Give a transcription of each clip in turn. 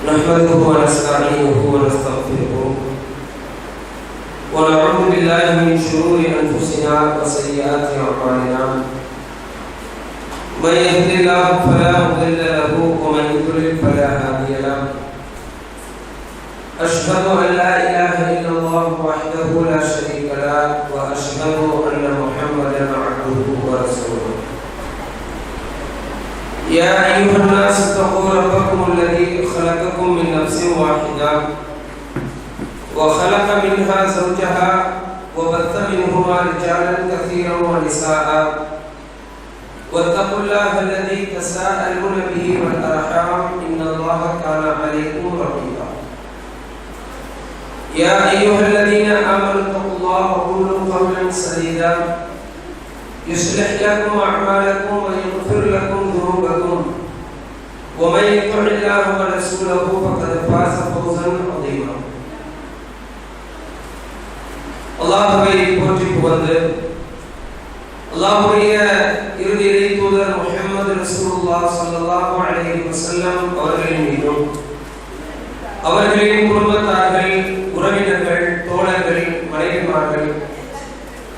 نحمده ونستعينه ونستغفره ونعوذ بالله من شرور أنفسنا وسيئات أعمالنا من يهد الله فلا مضل له ومن يضلل فلا هادي له أشهد أن لا إله إلا الله وحده لا شريك له وأشهد أن محمدا عبده ورسوله يا أيها الناس اتقوا ربكم الذي خلقكم من نفس واحدة وخلق منها زوجها وبث منهما رجالا كثيرا ونساء واتقوا الله الذي تساءلون به والأرحام إن الله كان عليكم رقيبا يا أيها الذين آمنوا اتقوا الله وقولوا قولا سديدا يصلح لكم أعمالكم ويغفر لكم ذنوبكم ومن يطع الله ورسوله فقد فاز فوزا عظيما அல்லாஹ்வை போற்றி புகழ்ந்து அல்லாஹ்வுடைய இறுதி இறை தூதர் முஹம்மது ரசூலுல்லாஹ் ஸல்லல்லாஹு அலைஹி வஸல்லம் அவர்களின் மீதும் அவர்களின் குடும்பத்தார்கள் உறவினர்கள் தோழர்கள் மனைவிமார்கள்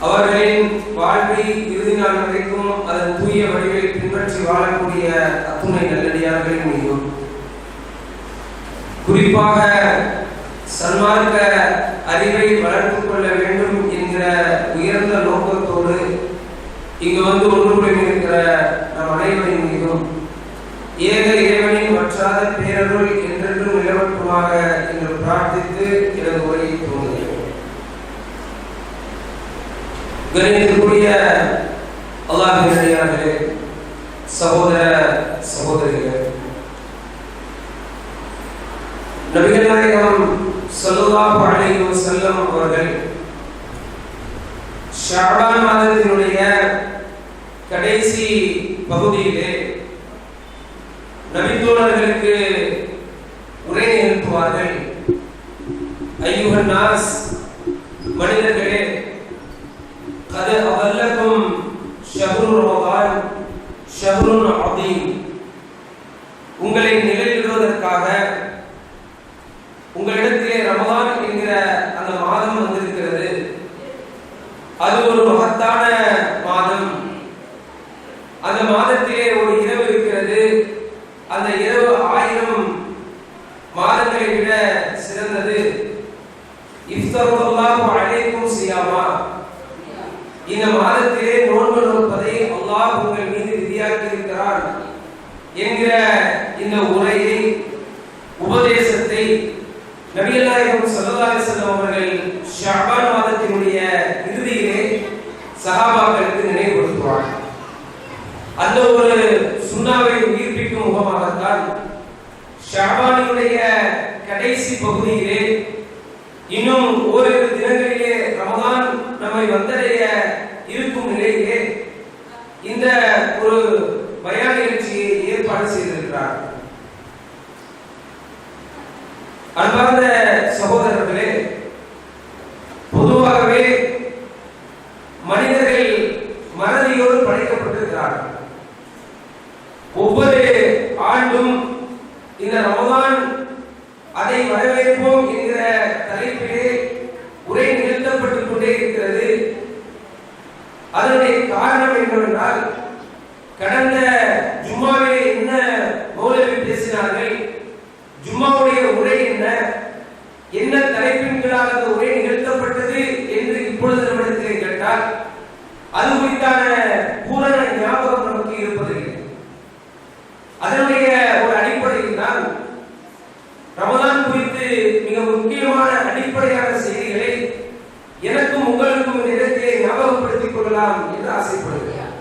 அவர்களின் வாழ்வை இறுதி நாள் வரைக்கும் அதன் தூய வழிகளை பின்பற்றி வாழக்கூடிய அத்துணை நல்லடியார்களின் மீதும் குறிப்பாக சன்மார்க்க அறிவை வளர்த்துக் கொள்ள வேண்டும் என்கிற உயர்ந்த நோக்கத்தோடு இங்கு வந்து ஒன்றுபடி இருக்கிற நம் அனைவரின் மீதும் ஏக இறைவனின் வற்றாத பேரருள் என்றென்றும் நிலவட்டுமாக என்று பிரார்த்தித்து எனது உரையை துவங்குகிறேன். கணிதத்துக்குரிய அல்லாஹ்வின் அடியார்களே, சகோதர சகோதரிகளே, நபிகள் நாயகம் ஸல்லல்லாஹு அலைஹி வஸல்லம் அவர்கள் ஷஅபான் மாதத்தினுடைய கடைசி பகுதியிலே நபித்தோழர்களுக்கு உரை நிகழ்த்துவார்கள். ஐயுஹன் நாஸ், மனிதர்களே, قد أظلكم شهر رمضان شهر عظيم. உங்களை நிலைநிறுவதற்காக உங்களிடத்திலே ரமதான் என்கிற அந்த மாதம் வந்திருக்கிறது. அது ஒரு மகத்தான மாதம். அந்த மாதத்திலே ஒரு இரவு இருக்கிறது. அந்த இரவு 1000 மாதங்களை விட சிறந்தது. இஃப்தரல்லாஹு அலைக்கும் சியாமா, இந்த மாதத்திலே நோன்பு நோற்பதை அல்லாஹ் உங்கள் மீது விதியாக்கி இருக்கிறார் என்கிற இந்த உரையை, உபதேசத்தை நபிகள் நாயகம் ஸல்லல்லாஹு அலைஹி வஸல்லம் அவர்கள் ஷஅபான் மாதத்தினுடைய இறுதியிலே சஹாபாக்களுக்கு நினைவுபடுத்துவார். அந்த ஒரு சுன்னாவை உயிர்ப்பிக்கும் முகமாகத்தான் ஷஅபானினுடைய கடைசி பகுதியிலே இன்னும் ஓரிரு தினங்களிலே ரமதான் நம்மை வந்தடைய இருக்கும் நிலையிலே இந்த ஒரு பயான் நிகழ்ச்சியை ஏற்பாடு செய்திருக்கிறார். அன்பார்ந்த சகோதரர்களே, பொதுவாகவே மனிதர்கள் மறதியோடு படைக்கப்பட்டிருக்கிறார்கள். ஒவ்வொரு ஆண்டும் இந்த ரமதான் அதை வரவேற்போம் என்கிற தலைப்பிலே உரை நிகழ்த்தப்பட்டுக் கொண்டே இருக்கிறது. அதனுடைய காரணம் என்னவென்றால், கடந்த ஜும்மாவிலே என்ன மௌலவி பேசினார்கள், ஜும்மாவுடைய உரை என்ன தலைப்பின் கீழாக அந்த உரை நிகழ்த்தப்பட்டது என்று இப்பொழுது நம்மிடத்திலே கேட்டால் அது குறித்தான பூரண ஞாபகம் நமக்கு இருப்பதில்லை. அதனுடைய ஒரு அடிப்படையில் தான் ரமதான் குறித்து மிக முக்கியமான அடிப்படையான செய்திகளை எனக்கும் உங்களுக்கும் இந்த இடத்திலே ஞாபகப்படுத்திக் கொள்ளலாம் என்று ஆசைப்படுகிறேன்.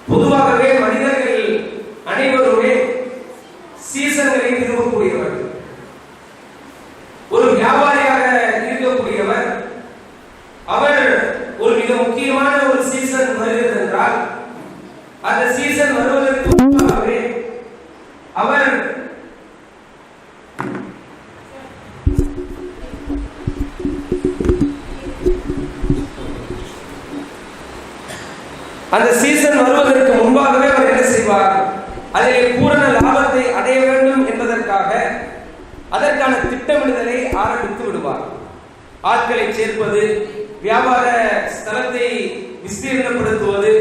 பொதுவாகவே மனிதர்கள் அனைவருமே சீசன்களை விரும்பக்கூடியவர்கள். ஒரு வியாபாரியாக இருக்கக்கூடியவர், அவர் ஒரு மிக முக்கியமான ஒரு சீசன் வருகிறது என்றால் அந்த சீசன் வருவதற்கு முன்பாகவே அவர் அந்த சீசன் வருவதற்கு முன்பாகவே அவர் என்ன செய்வார், அதை திட்டமிடுதலை ஆரம்பித்து விடுவார். ஆட்களை சேர்ப்பது, வியாபார ஸ்தலத்தை விஸ்தீர்ணப்படுத்துவது,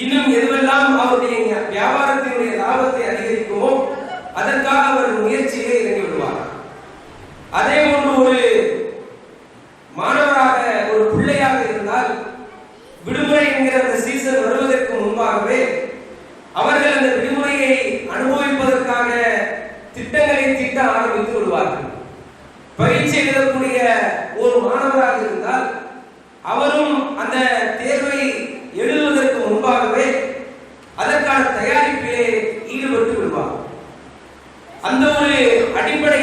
இன்னும் எதுவெல்லாம் அவருடைய வியாபாரத்தினுடைய லாபத்தை அதிகரிக்குமோ அதற்காக அவர் முயற்சியிலே இறங்கி விடுவார். அதே போன்று ஒரு மாணவராக, ஒரு பிள்ளையாக இருந்தால் விடுமுறை என்கிற அந்த சீசன் வருவதற்கு முன்பாகவே அவர்கள் அந்த விடுமுறையை அனுபவிப்பதற்காக திட்டங்களை தீட்ட ஆரம்பித்து விடுவார்கள். பரீட்சை எழுதக்கூடிய ஒரு மாணவராக இருந்தால் அவரும் அந்த தேர்வை எழுதுவதற்கு முன்பாகவே அதற்கான தயாரிப்பிலே ஈடுபட்டு விடுவார். அந்த ஒரு அடிப்படை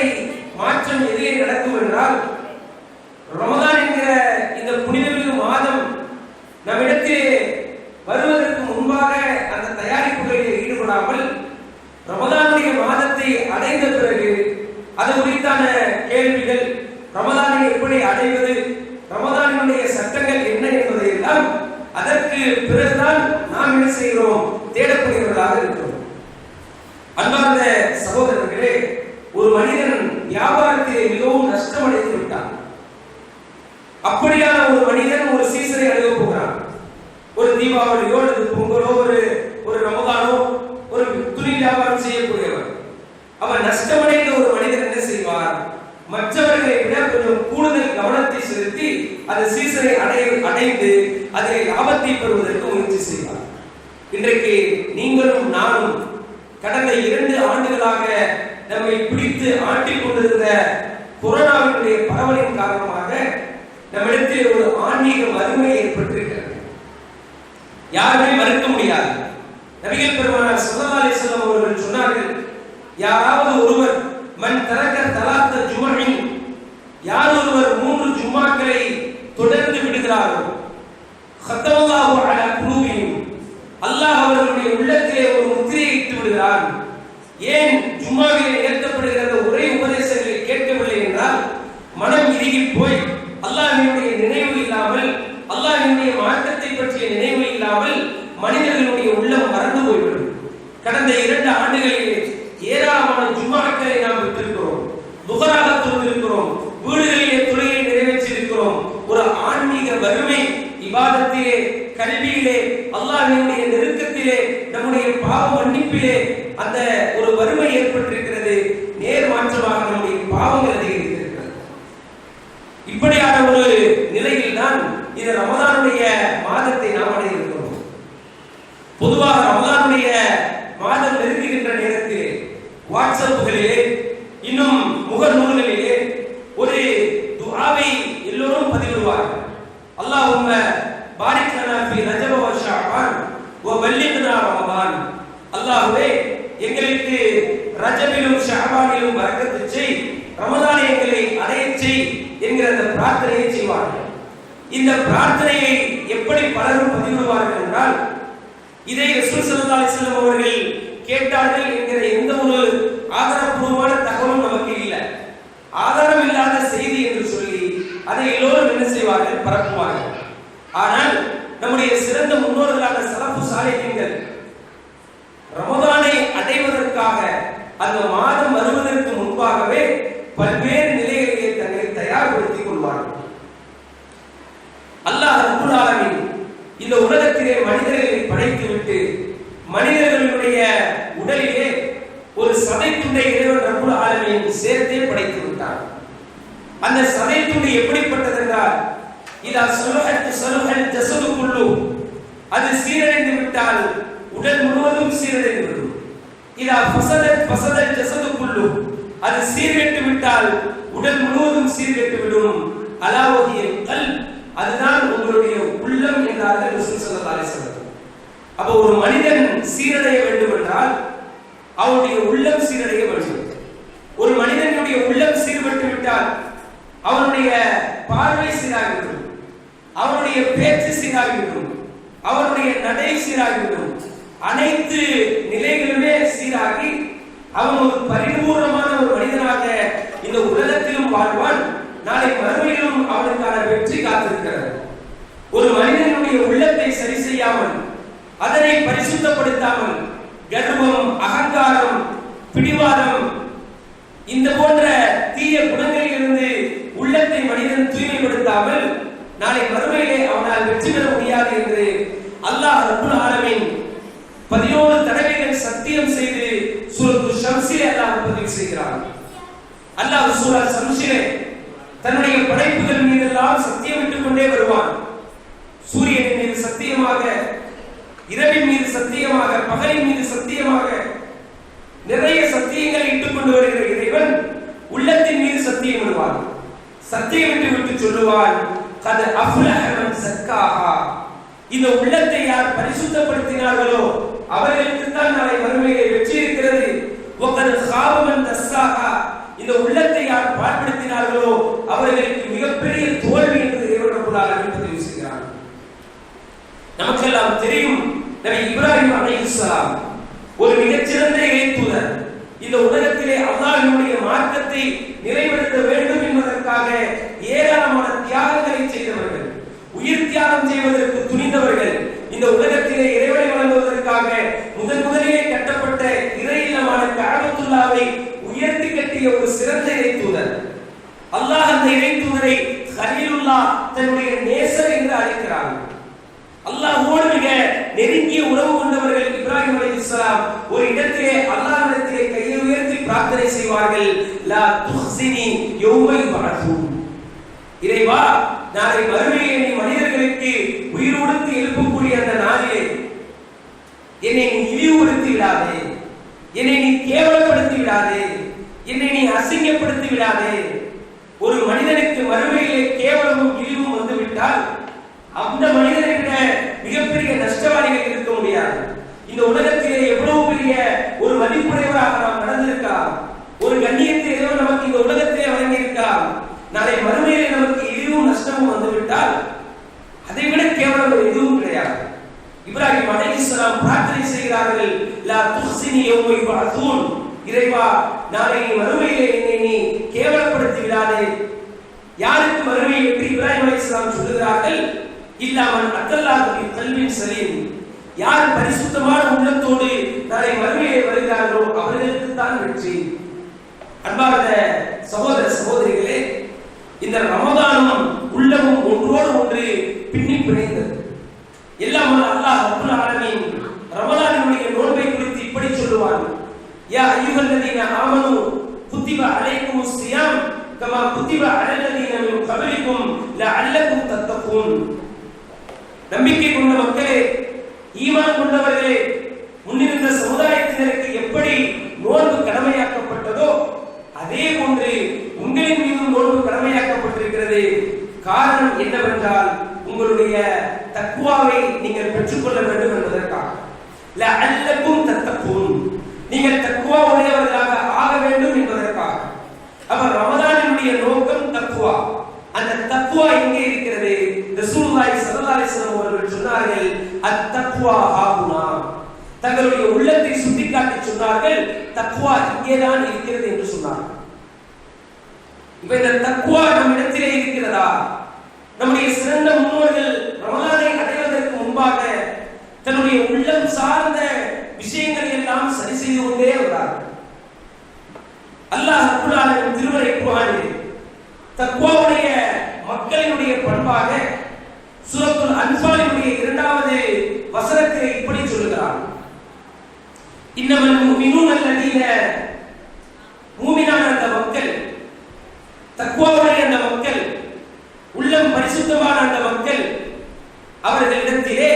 மாற்றம் எதிலே நடக்கும் என்றால், ரமதான் என்கிற இந்த புனிதமிகு மாதம் நம்மிடத்திலே வருவதற்கு முன்பாக அந்த தயாரிப்புகளில் ஈடுபடாமல் ரமதானுடைய மாதத்தை அடைந்த பிறகு அது குறித்தான கேள்விகள், ரமதானை எப்படி அடைவது, ரமதானுடைய சட்டங்கள் என்ன என்பதை எல்லாம் அதற்கு பிறகுதான் நாம் என்ன செய்கிறோம், தேடக்கூடியவர்களாக இருக்கிறோம். அன்பார்ந்த சகோதரர்களே, ஒரு மனிதன் வியாபாரத்திலே மிகவும் நஷ்டமடைந்து விட்டான். அப்படியான ஒரு மனிதன் ஒரு சீசனை அணுக போகிறான். ஒரு தீபாவளியோ அல்லது பொங்கலோ ஒரு ரமதானோ ஒரு துணி வியாபாரம் செய்யக்கூடியவர். அவர் நஷ்டமடைந்த ஒரு மனிதன் என்ன செய்வார், மற்றவர்களை விட கொஞ்சம் கூடுதல் கவனத்தை செலுத்தி அந்த சீசனை அடைந்து அதில் லாபத்தை பெறுவதற்கு முயற்சி செய்வார். இன்றைக்கு நீங்களும் நானும் கடந்த 2 ஆண்டுகளாக நம்மை பிடித்து ஆட்டிக் கொண்டிருந்த கொரோனாவினுடைய பரவலின் காரணமாக நம்மிடத்தில் ஒரு ஆன்மீக வறுமை ஏற்பட்டிருக்கிறது. யாருமே மறுக்க முடியாது. நபிகள் பெருமானார் ஸல்லல்லாஹு அலைஹி வஸல்லம் அவர்கள் சொன்னார்கள், யாராவது ஒருவர் மன் தரக்க தலாத்த ஜுமஇன், யார் ஒருவர் 3 ஜும்மாக்களை தொடர்ந்து விடுகிறாரோ, ഖതமல்லாஹு அலா குலூபிஹிம், அல்லாஹ் அவர்களுடைய உள்ளத்திலே ஒரு முத்திரையை இட்டு விடுகிறார். ஏன் ஜும்மாவிலே ஏற்றப்படுகிற ஒரே உபதேசங்களை கேட்கவில்லை என்றால், மனம் இறுகி போய் அல்லாஹ்வினுடைய நினைவு இல்லாமல், அல்லாஹ்வினுடைய மார்க்கத்தை பற்றிய நினைவு இல்லாமல் மனிதர்களுடைய உள்ளம் மறந்து போய்விடும். கடந்த 2 ஆண்டுகளிலே ஏராளமான ஜும்மாக்களை நாம் விட்டிருக்கிறோம், துஹராக தொழுதிருக்கிறோம், வீடுகளிலே தொழுகையை நிறைவேற்றியிருக்கிறோம். ஒரு ஆன்மீக வறுமை, இபாதத்திலே, கல்வியிலே, அல்லாஹ்வினுடைய நெருக்கத்திலே, நம்முடைய பாவ மன்னிப்பிலே அந்த ஒரு வறுமை ஏற்பட்டிருக்கிறது. நேர் மாற்றமாக நம்முடைய பாவங்கள் அதிகரித்திருக்கிறது. இப்படியான ஒரு நிலையில் தான் இந்த ரமதானுடைய மாதத்தை நாம் அடைந்திருக்கிறோம். பொதுவாக ரமதானுடைய மாதம் நெருங்குகின்ற நேரத்தில் வாட்ஸ்அப்புகளிலே, இன்னும் முகநூல்களிலே ஒரு துஆவை எல்லோரும் பதிவிடுவார்கள். அல்லாஹும்ம பாரிக் லனா ஃபீ ரஜப வ ஷஅபான் வ பல்லிக்னா ரமதான். அல்லாஹ்வே, எங்களுக்கு ரஜபிலும் ஷஅபானிலும் பரக்கத்து செய், ரமதானை எங்களை அடையச் செய் என்கிற அந்த பிரார்த்தனையை செய்வார்கள். இந்த பிரார்த்தனையை எப்படி பலரும் பதிவிடுவார்கள் என்றால், இதை ரசூல் ஸல்லல்லாஹு அலைஹி வஸல்லம் அவர்கள் கேட்டார்கள் என்கிற எந்த ஒரு ஆதாரப்பூர்வமான தகவலும் நமக்கு இல்லை. ஆதாரம் இல்லாத செய்தி என்று சொல்லி அதை எல்லோரும் என்ன செய்வார்கள், பரப்புவார்கள். ஆனால் நம்முடைய சிறந்த முன்னோர்களான ஸலஃபு ஸாலிஹீன்கள் ரமதானை அடைவதற்காக அந்த மாதம் வருவதற்கு முன்பாகவே பல்வேறு நிலைகளிலே தங்களை தயார்படுத்திக் கொள்வார்கள். அல்லாஹ் ரப்பல் ஆலமீன் இந்த உலகத்திலே மனிதர்களை படைத்துவிட்டு மனிதர்களுடைய உடலிலே ஒரு சதைத்துண்டை இறைவன் ரப்பல் ஆலமீன் சேர்த்தே படைத்து விட்டார். அந்த சதைத்துண்டு எப்படிப்பட்டது என்றால், இதா ஸலஹத் ஸலஹல் ஜஸது குல்லு, அது சீரழிந்து விட்டால் உடல் முழுவதும் சீரழிந்து விடும். இதா ஃபஸதத் ஃபஸதல் ஜஸது குல்லு, அது சீர்கெட்டு விட்டால் உடல் முழுவதும் சீர்கெட்டு விடும். அலா வஹியல் கல்ப், அதுதான் உங்களுடைய உள்ளம் என்றார்கள் ரசூல் ஸல்லல்லாஹு அலைஹி வஸல்லம். அப்ப ஒரு மனிதன் சீரடைய வேண்டும் என்றால் அவனுடைய உள்ளம் சீரடைய வேண்டும். ஒரு மனிதனுடைய உள்ளம் சீர்பட்டு விட்டால் அவனுடைய பார்வை சீராகிவிடும், அவனுடைய பேச்சு சீராகிவிடும், அவனுடைய நடை சீராகிவிடும். அனைத்து நிலைகளுமே சீராகி அவன் ஒரு பரிபூர்ணமான ஒரு மனிதனாக இந்த உலகத்திலும் வாழ்வான். நாளை மறுமையிலும் அவனுக்கான வெற்றி காத்திருக்கிறது. ஒரு மனிதனுடைய உள்ளத்தை சரி செய்யாமல், அதனை பரிசுத்தப்படுத்தாமல், கர்வம், அகங்காரம், பிடிவாதம், இந்த போன்ற தீய குணங்கள் விடாமல் நாளை மறுமையிலே அவனால் வெற்றி பெற முடியாது என்று அல்லாஹ் ரப்புல் ஆலமீன் 11 தடவைகள் சத்தியம் செய்து சூரத்து ஷம்ஸிலே அல்லாஹ் பதிவு செய்கிறார். அல்லாஹ் சூரா ஷம்ஸிலே தன்னுடைய படைப்புகள் மீதெல்லாம் சத்தியமிட்டுக் கொண்டே வருவான். சூரியனின் மீது சத்தியமாக, இரவின் மீது சத்தியமாக, பகலின் மீது சத்தியமாக நிறைய சத்தியங்களை இட்டுக் கொண்டு வருகிற இறைவன் உள்ளத்தின் மீது சத்தியம் விடுவான். சத்தியமிட்டு விட்டு சொல்லுவான், கத் அஃப்லஹ மன் ஸக்காஹா, இந்த உள்ளத்தை யார் பரிசுத்தப்படுத்தினார்களோ அவர்களுக்கு தான் நாளை மறுமையிலே வெற்றி இருக்கிறது. வகத் காப மன் தஸ்ஸாஹா, இந்த உள்ளத்தை யார் பாழ்படுத்தினார்களோ அவர்களுக்கு மிகப்பெரிய தோல்வி என்று இறைவன் ரப்பல் ஆலமீன் பதிவு செய்கிறார். நமக்கெல்லாம் தெரியும், நபி இப்ராஹிம் அலைஹிஸ்ஸலாம் ஒரு மிகச்சிறந்த இறைத்தூதர். இந்த உலகத்திலே அல்லாஹ்வுடைய மார்க்கத்தை நிறைவேற்ற வேண்டும் என்பதற்காக ஏராளமான தியாகங்களை செய்தவர்கள், உயிர் தியாகம் செய்வதற்கு துணிந்தவர்கள். இந்த உலகத்திலே இறைவனை வழங்குவதற்காக முதலிலே கட்டப்பட்ட இறை இல்லமான கஅபத்துல்லாவை உயர்த்தி கட்டிய ஒரு சிறந்த இறைத்தூதர். அல்லாஹ் அந்த இறைத்தூதரை கலீலுல்லாஹ், தன்னுடைய நேசர் என்று அழைக்கிறார். அல்லாஹ்வோடு மிக நெருங்கிய உறவு கொண்டவர்கள் இப்ராஹிம் அலைஹிஸ்ஸலாம் ஒரு இடத்திலே அல்லாஹ்விடத்திலே கையை உயர்த்தி பிரார்த்தனை செய்வார்கள், லா துஹ்ஸினி யௌம யுபஅஸூன், இறைவா நாளை மறுமையிலே நீ மனிதர்களுக்கு உயிர் கொடுத்து எழுப்பக்கூடிய அந்த நாளிலே என்னை நீ இழிவுபடுத்தி விடாதே, என்னை நீ கேவலப்படுத்தி விடாதே, என்னை நீ அசிங்கப்படுத்தி விடாதே. ஒரு மனிதனுக்கு மறுமையிலே கேவலமும் இழிவும் வந்துவிட்டால் அந்த மனிதனை விட மிகப்பெரிய நஷ்டவாளிகள் இருக்க முடியாது. இந்த உலகத்திலே எவ்வளவு பெரிய ஒரு மதிப்புடையவராக நாம் நடந்திருக்கலாம், ஒரு கண்ணியத்தை இறைவன் நமக்கு இந்த உலகத்திலே வழங்கியிருக்கலாம். நாளை மறுமையிலே நமக்கு இழிவும் நஷ்டமும் வந்துவிட்டால் அதை விட கேவலம் எதுவும் கிடையாது. இப்ராஹிம் அலைஹிஸ்ஸலாம் பிரார்த்தனை செய்கிறார்கள், லா துஹ்ஸினி யௌம யுபஅஸூன், இறைவா நாளை மறுமையிலே என்னை நீ கேவலப்படுத்தி விடாதே. யாருக்கு மறுமை என்று இப்ராஹிம் அலைஹிஸ்ஸலாம் சொல்லுகிறார்கள், இல்லாமல் அத்தல்லாஹு பி கல்பின் சலீம், யார் பரிசுத்தமான உள்ளத்தோடு நாளை மறுமையிலே வருகிறார்களோ அவர்களுக்கு தான் வெற்றி. அன்பார்ந்த சகோதர சகோதரிகளே, இந்த ரமதானும் உள்ளமும் ஒன்றோடு ஒன்று பின்னி பிணைந்தது. எல்லாம் அல்லாஹ் ரப்பல் ஆலமீன் ரமலானுடைய நோன்பை குறித்து இப்படி சொல்லுவான், யா அய்யுஹல்லதீன ஆமனு குத்திப அலைக்குமுஸ் ஸியாம் கமா குத்திப அலல்லதீன மின் கப்லிக்கும் லஅல்லக்கும் தத்தகூன். நம்பிக்கை கொண்ட மக்களே, ஈமான் கொண்டவர்களே, முன்னிருந்த சமுதாயத்தினருக்கு எப்படி நோன்பு கடமையாக்கப்பட்டதோ அதே போன்று உங்களின் மீதும் நோன்பு கடமையாக்கப்பட்டிருக்கிறது. காரணம் என்னவென்றால் உங்களுடைய தக்வாவை நீங்கள் பெற்றுக்கொள்ள வேண்டும் என்பதற்காக. லஅல்லக்கும் தத்தகூன், நீங்கள் தக்வா உடையவர்களாக ஆக வேண்டும் என்பதற்காக. அப்ப ரமதானினுடைய நோக்கம் தக்வா. அந்த தக்வா எங்கே இருக்கிறது? ரசூலுல்லாஹி ஸல்லல்லாஹு அலைஹி வஸல்லம் அவர்கள் சொன்னார்கள், அத்தக்வா ஹாகுனா, தங்களுடைய உள்ளத்தை சுட்டிக்காட்டி சொன்னார்கள், தக்வா இங்கேதான் இருக்கிறது என்று சொன்னார்கள். இப்ப இந்த தக்வா நம்மிடத்திலே இருக்கிறதா? நம்முடைய சிறந்த முன்னோர்கள் ரமலானை அடைவதற்கு முன்பாக தன்னுடைய உள்ளம் சார்ந்த விஷயங்களை எல்லாம் சரி செய்து கொண்டே வந்தார்கள். அல்லாஹ் ரப்பல் ஆலமீன் திருமறை குர்ஆனில் தக்வாவுடைய மக்களினுடைய பண்பாக சூரத்துல் அன்ஃபாலினுடைய 2வது வசனத்தை இப்படி சொல்லுகிறார், இன்னமல் முஃமினூன அல்லதீன, மூமினான அந்த மக்கள், தக்வாவுடைய அந்த மக்கள், உள்ளம் பரிசுத்தமான அந்த மக்கள், அவர்களிடத்திலே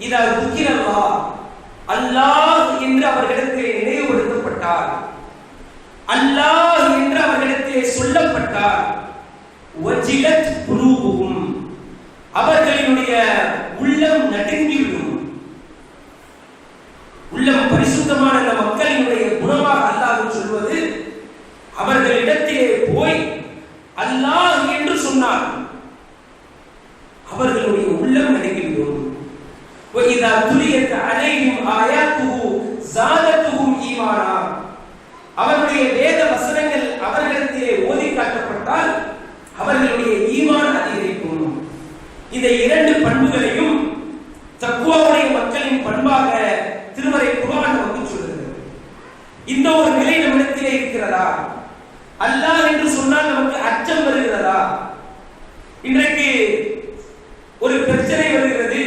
இதா துக்கிரல்லாஹ், அல்லாஹ் என்று அவர்களிடத்திலே நினைவுபடுத்தப்பட்டார், அல்லாஹ் என்று அவர்களிடத்திலே சொல்லப்பட்டார், வஜிலத் குலூபுஹும், அவர்களுடைய உள்ளம் நடுங்கிவிடும். உள்ளம் பரிசுத்தமான அந்த மக்களினுடைய குணமாக அல்லாஹ் சொல்வது, அவர்களிடத்திலே போய் அல்லாஹ் என்று சொன்னார், அவர்களுடைய உள்ளம் நடுங்கிவிடும். وَإِذَا تُلِيَتْ عَلَيْهِمْ آيَاتُهُ زَادَتْهُمْ ஈமானா, அவருடைய வேத வசனங்கள் அவர்களிடத்திலே ஓதி காட்டப்பட்டால் அவர்களுடைய ஈமான் அதிகரிக்கும். இந்த 2 பண்புகளையும் தக்வாவுடைய மக்களின் பண்பாக திருமறை குர்ஆன் நமக்கு சொல்லுகிறது. இந்த ஒரு நிலை நம்மிடத்திலே இருக்கிறதா? அல்லாஹ் என்று சொன்னால் நமக்கு அச்சம் வருகிறதா? இன்றைக்கு ஒரு பிரச்சனை வருகிறது.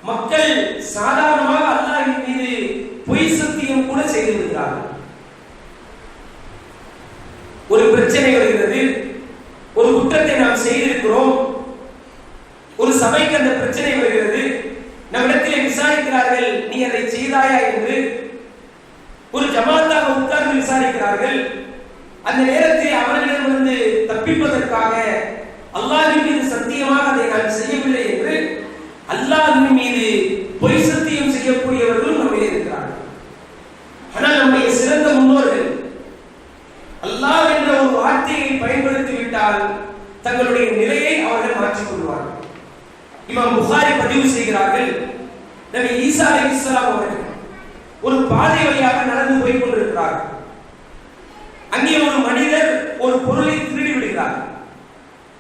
மக்கள் சாதாரணமாக அல்லாஹ்வின் மீது பொய் சத்தியம் கூட செய்து விடுகிறார்கள். ஒரு பிரச்சனை வருகிறது, ஒரு குற்றத்தை நாம் செய்திருக்கிறோம், ஒரு சபைக்கு அந்த பிரச்சனை வருகிறது, நம்மிடத்திலே விசாரிக்கிறார்கள், நீ அதை செய்தாயா என்று. ஒரு ஜமாத்தாக உட்கார்ந்து விசாரிக்கிறார்கள். அந்த நேரத்தில் அவர்களிடமிருந்து தப்பிப்பதற்காக அல்லாஹ்வின் மீது சத்தியமாக அதை நான் செய்யவில்லை என்று அல்லாஹ்வின் மீது பொய் சத்தியம் செய்யக்கூடியவர்கள் நம்மிலே இருக்கிறார்கள். ஆனால் நம்முடைய சிறந்த முன்னோர்கள் அல்லாஹ் என்ற ஒரு வார்த்தையை பயன்படுத்தி விட்டால் தங்களுடைய நிலையை அவர்கள் மாற்றிக் கொள்வார்கள். இமாம் புகாரி பதிவு செய்கிறார்கள், நபி ஈசா அலைஹிஸ்ஸலாம் அவர்கள் ஒரு பாதை வழியாக நடந்து போய் கொண்டிருக்கிறார்கள். அங்கே ஒரு மனிதர் ஒரு பொருளை திருடி விடுகிறார்.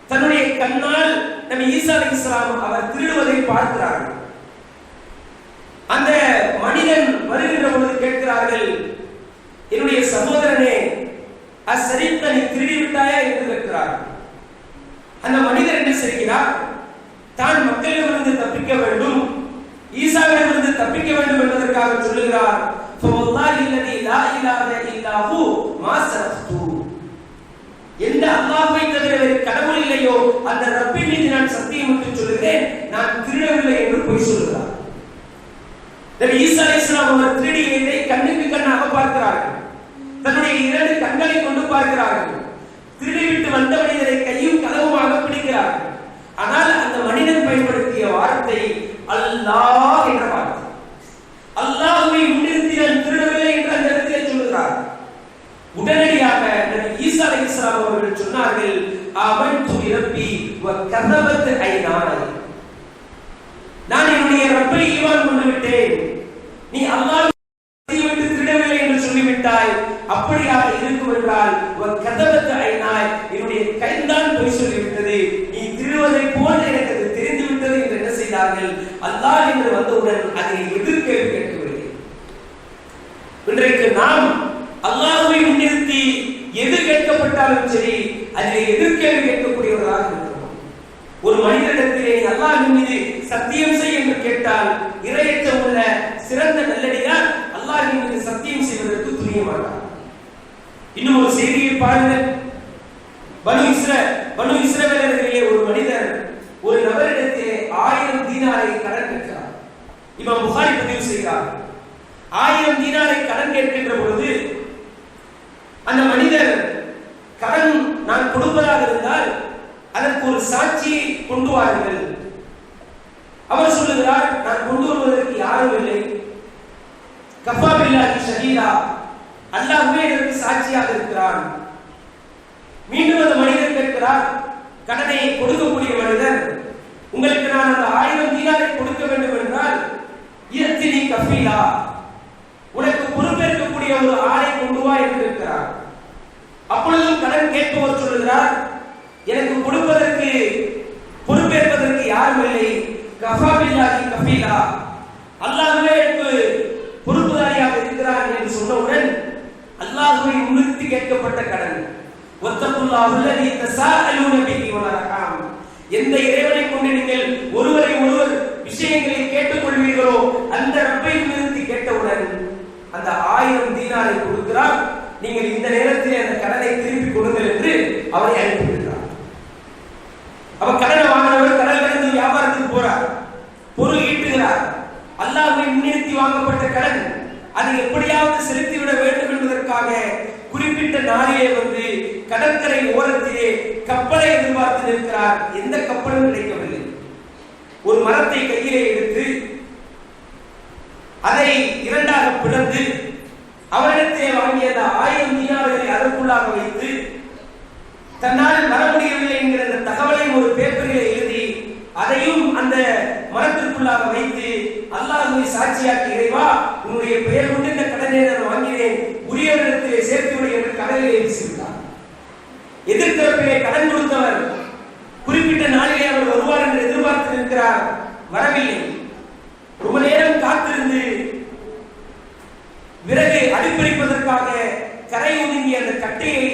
தன்னுடைய கண்ணால் நபி ஈசா அலைஹிஸ்ஸலாம் அவர் திருடுவதை பார்க்கிறார்கள். அந்த மனிதன் வருகின்ற பொழுது கேட்கிறார்கள், என்னுடைய சகோதரனே, அசரித்த நீ திருடி விட்டாயா என்று கேட்கிறார். அந்த மனிதர் என்ன செய்கிறார்? தான் மக்களிடமிருந்து தப்பிக்க வேண்டும், ஈசாவிடமிருந்து தப்பிக்க வேண்டும் என்பதற்காக சொல்லுகிறார், ஃபவல்லாஹி அல்லதி லா இலாஹ இல்லாஹு மா சரஃப்து. எந்த அல்லாஹ்வை தவிர வேறு கடவுள் இல்லையோ அந்த ரப்பின் மீது நான் சத்தியமிட்டு சொல்கிறேன், நான் திருடவில்லை என்று பொய் சொல்கிறார். நபி ஈசா அலைஹிஸ்ஸலாம் அவர் திருடியதை கண்ணுக்கு கண்ணாக பார்க்கிறார்கள். தன்னுடைய இரண்டு கண்களை கொண்டு பார்க்கிறார்கள். திருடிவிட்டு வந்த மனிதரை கையும் களவுமாக பிடிக்கிறார்கள். ஆனால் அந்த மனிதன் பயன்படுத்திய வார்த்தை அல்லாஹ் என்ற வார்த்தை. அல்லாஹ்வை முன்னிறுத்தி நான் திருடவில்லை என்று அந்த இடத்திலே சொல்கிறார். உடனடியாக நபி ஈசா அலைஹிஸ்ஸலாம் அவர்கள் சொன்னார்கள், ஆமன்து பிரப்பி வ கஸபத் ஐனாய். நான் என்னுடைய ரப்பை ஈமான் கொண்டு விட்டேன், நீ அல்லாஹ் விட்டு திருடவில்லை என்று சொல்லிவிட்டாய். அப்படியாக இருக்கும் என்றால் கதவத்து ஐநாய், என்னுடைய கைதான் பொய் சொல்லிவிட்டது, நீ திருடுவதை போல எனக்கு அது தெரிந்து விட்டது என்று என்ன செய்தார்கள்? அல்லாஹ் என்று வந்தவுடன் அதை எதிர்கேள்வி கேட்கவில்லை. இன்றைக்கு நாம் அல்லாஹ்வை முன்னிறுத்தி எது கேட்கப்பட்டாலும் சரி அதிலே எதிர்கேள்வி கேட்கக்கூடியவர்களாக இருக்கிறோம். ஒரு மனிதனிடத்திலே அல்லாஹ்வின் மீது சத்தியம் செய் என்று கேட்டால் இறையற்றம் உள்ள சிறந்த நல்லடியார் அல்லாஹ்வின் மீது சத்தியம் செய்வதற்கு துணிய மாட்டார். இன்னும் ஒரு செய்தியை பாருங்கள். பனு இஸ்ரவேலர்களிலே ஒரு மனிதர் ஒரு நபரிடத்திலே 1000 தீனாரை கடன் கேட்கிறார். இமாம் புகாரி பதிவு செய்கிறார். 1000 தீனாரை கடன் கேட்கின்ற பொழுது அந்த மனிதர் கடன் நான் கொடுப்பதாக இருந்தால் அதற்கு ஒரு சாட்சியை கொண்டு வாருங்கள். அவர் சொல்லுகிறார், நான் கொண்டு வருவதற்கு யாரும் இல்லை, கஃபா பில்லாஹி ஷஹீதா, அல்லாஹ்வே எனக்கு சாட்சியாக இருக்கிறான். மீண்டும் அந்த மனிதர் கேட்கிறார், கடனை கொடுக்கக்கூடிய மனிதர், உங்களுக்கு நான் அந்த 1000 தீனாரை கொடுக்க வேண்டும் என்றால் இயத்தினி கஃபீலா, உனக்கு பொறுப்பேற்கக்கூடிய ஒரு ஆளை கொண்டு வா என்று கேட்கிறார். அப்பொழுதும் கடன் கேட்பவர் சொல்லுகிறார், எனக்கு கொடுப்பதற்கு பொறுப்பேற்பதற்கு யாரும் இல்லை, கஃபா பில்லாஹி கஃபீலா, அல்லாஹ்வே எனக்கு பொறுப்புதாரியாக இருக்கிறார் என்று சொன்னவுடன் அல்லாஹ்வை முன்னிறுத்தி கேட்கப்பட்ட கடன் வத்தகுல்லாஹ் அல்லதி தஸாஅலூன பிஹி வல் அர்ஹாம், எந்த இறைவனை கொண்டு நீங்கள் ஒருவரை ஒருவர் விஷயங்களை கேட்டுக் கொள்வீர்களோ அந்த ரப்பை முன்னிறுத்தி கேட்டவுடன் அந்த 1000 தீனாரை கொடுக்கிறார். நீங்கள் இந்த நேரத்தில் அந்த கடனை திருப்பி கொடுங்கள் என்று அவரை அனுப்பிவிடுகிறார். அப்ப கடனை வாங்கினவர் கடல் கடந்து வியாபாரத்துக்கு போறார், பொருள் ஈட்டுகிறார். அல்லாஹ்வை முன்னிறுத்தி வாங்கப்பட்ட கடன் அதை எப்படியாவது செலுத்திவிட வேண்டும் என்பதற்காக குறிப்பிட்ட நாளிலே வந்து கடற்கரை ஓரத்திலே கப்பலை எதிர்பார்த்து நிற்கிறார். எந்த கப்பலும் கிடைக்கவில்லை. ஒரு மரத்தை கையிலே எடுத்து அதை இரண்டாக பிளந்து அவரிடத்திலே வாங்கிய 1000 தீனார்களை அதற்குள்ளாக வைத்து தன்னால் வர முடியவில்லை என்கிற அந்த தகவலை ஒரு பேப்பரிலே எழுதி அதையும் அந்த மரத்திற்குள்ளாக வைத்து அல்லாஹ்வை சாட்சியாக்கி, இறைவா உன்னுடைய பெயர் கொண்டு இந்த கடனை நான் வாங்கினேன், உரியவரிடத்திலே சேர்த்துவிடு என்று கடலிலே வீசிவிட்டார். எதிர்த்தரப்பிலே கடன் கொடுத்தவர் குறிப்பிட்ட நாளிலே அவர் வருவார் என்று எதிர்பார்த்து நிற்கிறார், வரவில்லை. ரொம்ப நேரம் காத்திருந்து விறகு கரை ஒதுங்கிய அந்த கட்டையை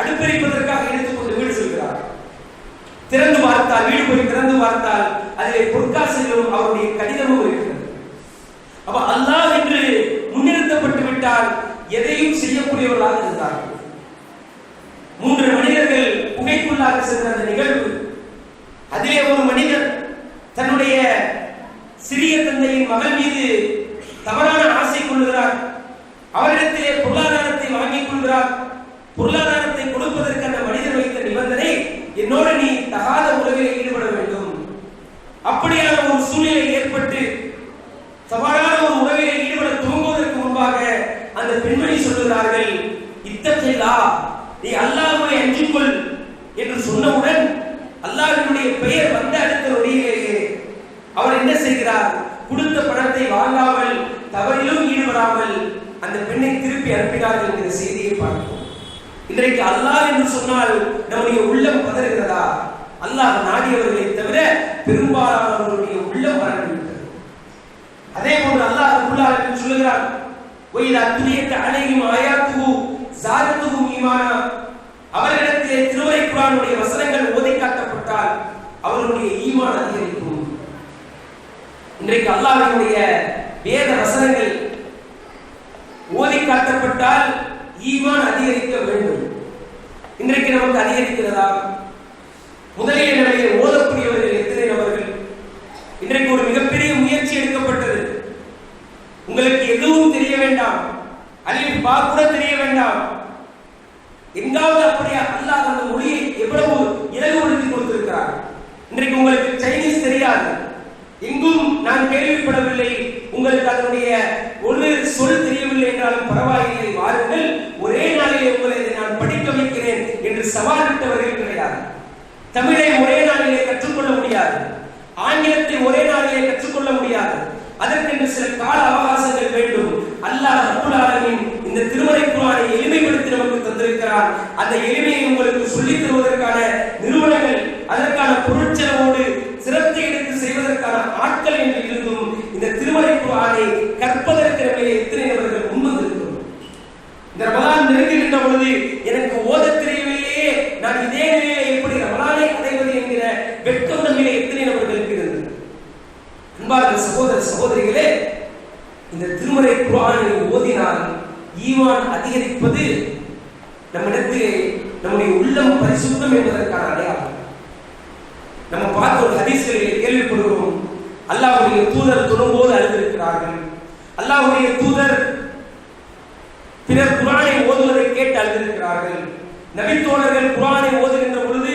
அடுப்பெரிப்பதற்காக எடுத்துக்கொண்டு வீடு செல்கிறார். திறந்து பார்த்தால், வீடு போய் திறந்து பார்த்தால் அதிலே பொற்காசுகளும் அவருடைய கடிதமும் இருக்கிறது. அப்ப அல்லாஹ் என்று முன்னிறுத்தப்பட்டு விட்டால் எதையும் செய்யக்கூடியவர்களாக இருந்தார்கள். 3 மனிதர்கள் புகைக்குள்ளாக சென்ற அந்த நிகழ்வு, அதிலே ஒரு மனிதர் தன்னுடைய சிறிய தந்தையின் மகன் மீது தவறான ஆசை கொள்கிறார். அவரிடத்திலே பொருளாதாரத்தை வாங்கிக் கொள்கிறார். பொருளாதாரத்தை கொடுப்பதற்கு அந்த மனிதர் வைத்த நிபந்தனை, என்னோடு நீ தகாத உறவில் ஈடுபட வேண்டும். அப்படியான ஒரு சூழ்நிலை ஏற்பட்டு தவறான ஒரு உறவில் ஈடுபட துவங்குவதற்கு முன்பாக அந்த பெண்மணி சொல்லுகிறார்கள், இத்தகையா நீ அல்லாஹ்வை அஞ்சிக் கொள் என்று சொன்னவுடன் அல்லாஹ்வினுடைய பெயர் வந்த அடுத்த நொடியிலேயே அவர் என்ன செய்கிறார்? கொடுத்த பணத்தை வாங்காமல், தவறிலும் ஈடுபடாமல் அந்த பெண்ணை திருப்பி அனுப்பினார்கள் என்கிற செய்தியை பார்க்கிறோம். இன்றைக்கு அல்லாஹ் என்று சொன்னால் நம்முடைய உள்ளம் பதறுகிறதா? அல்லாஹ் நாடியவர்களை தவிர பெரும்பாலானவர்களுடைய உள்ளம் பதறுகிறது. அதே போன்று அல்லாஹ் ரப்பல் சொல்லுகிறார், "வஇதா துலியத் அலைஹிம் ஆயாத்துஹு ஸாதத்துஹும் ஈமானா." அவர்களிடத்திலே திருமறை குர்ஆனுடைய வசனங்கள் ஓதி காட்டப்பட்டால் அவர்களுடைய ஈமான் அதிகரிக்கும். இன்றைக்கு அல்லாஹ்வுடைய வேத வசனங்கள் ஓதி காட்டப்பட்டால் ஈமான் அதிகரிக்க வேண்டும். இன்றைக்கு நமக்கு அதிகரிக்கிறதா? முதலில் நம்மை ஓதக்கூடியவர்கள் எத்தனை நபர்கள்? இன்றைக்கு ஒரு மிகப்பெரிய முயற்சி எடுக்கப்பட்டது. உங்களுக்கு எதுவும் தெரிய வேண்டாம், அலிஃப் பா கூட தெரிய வேண்டாம். எங்காவது அப்படியே அல்லாஹ் அந்த மொழியை எவ்வளவு இலகுபடுத்தி கொடுத்திருக்கிறார். இன்றைக்கு உங்களுக்கு சைனீஸ் தெரியாது, எங்கும் நான் கேள்விப்படவில்லை, உங்களுக்கு அதனுடைய ஒரு சொல் தெரியவில்லை என்றாலும் பரவாயில்லை, வாருங்கள், ஒரே நாளிலே உங்களை நான் படிக்க வைக்கிறேன் என்று சவால் விட்டவர்கள் கிடையாது. தமிழை ஒரே நாளிலே கற்றுக்கொள்ள முடியாது, ஆங்கிலத்தை ஒரே நாளிலே கற்றுக்கொள்ள முடியாது. அதற்கென்று சில கால அவகாசங்கள் வேண்டும். அல்லாஹ் ரப்பல் ஆலமீன் இந்த திருமறை குர்ஆனை எளிமைப்படுத்தி நமக்கு தந்திருக்கிறார். அந்த எளிமையை உங்களுக்கு சொல்லித் தருவதற்கான நிறுவனங்கள், அதற்கான பொருட்செலவோடு சிரத்தை எடுத்து செய்வதற்கான ஆட்கள் என்று இருந்தும் இந்த திருமறை குர்ஆனை கற்பதற்கு எத்தனை நபர்கள் முன்வந்திருக்கிறோம். இந்த ரமலான் நெருங்குகின்ற பொழுது எனக்கு ஓத தெரியவில்லையே, நான் இதே நிலையிலே எப்படி ரமலானை அடைவது என்கிற வெட்கம் நம்மிலே எத்தனை நபர்கள் இருக்கிறது? அன்பார்ந்த சகோதர சகோதரிகளே, இந்த திருமறை குர்ஆனை ஓதினால் ஈமான் அதிகரிப்பது நம்மிடத்திலே நம்முடைய உள்ளம் பரிசுத்தம் என்பதற்கான அடையாளம். நம்ம பார்த்த ஒரு ஹதீஸ்களிலே கேள்விப்படுகிறோம், அல்லாஹ்வுடைய தூதர் தொழும்போது அழுதிருக்கிறார்கள், அல்லாஹ்வுடைய தூதர் பிறர் குர்ஆனை ஓதுவதை கேட்டு அழுதிருக்கிறார்கள். நபித்தோழர்கள் குர்ஆனை ஓதுகின்ற பொழுது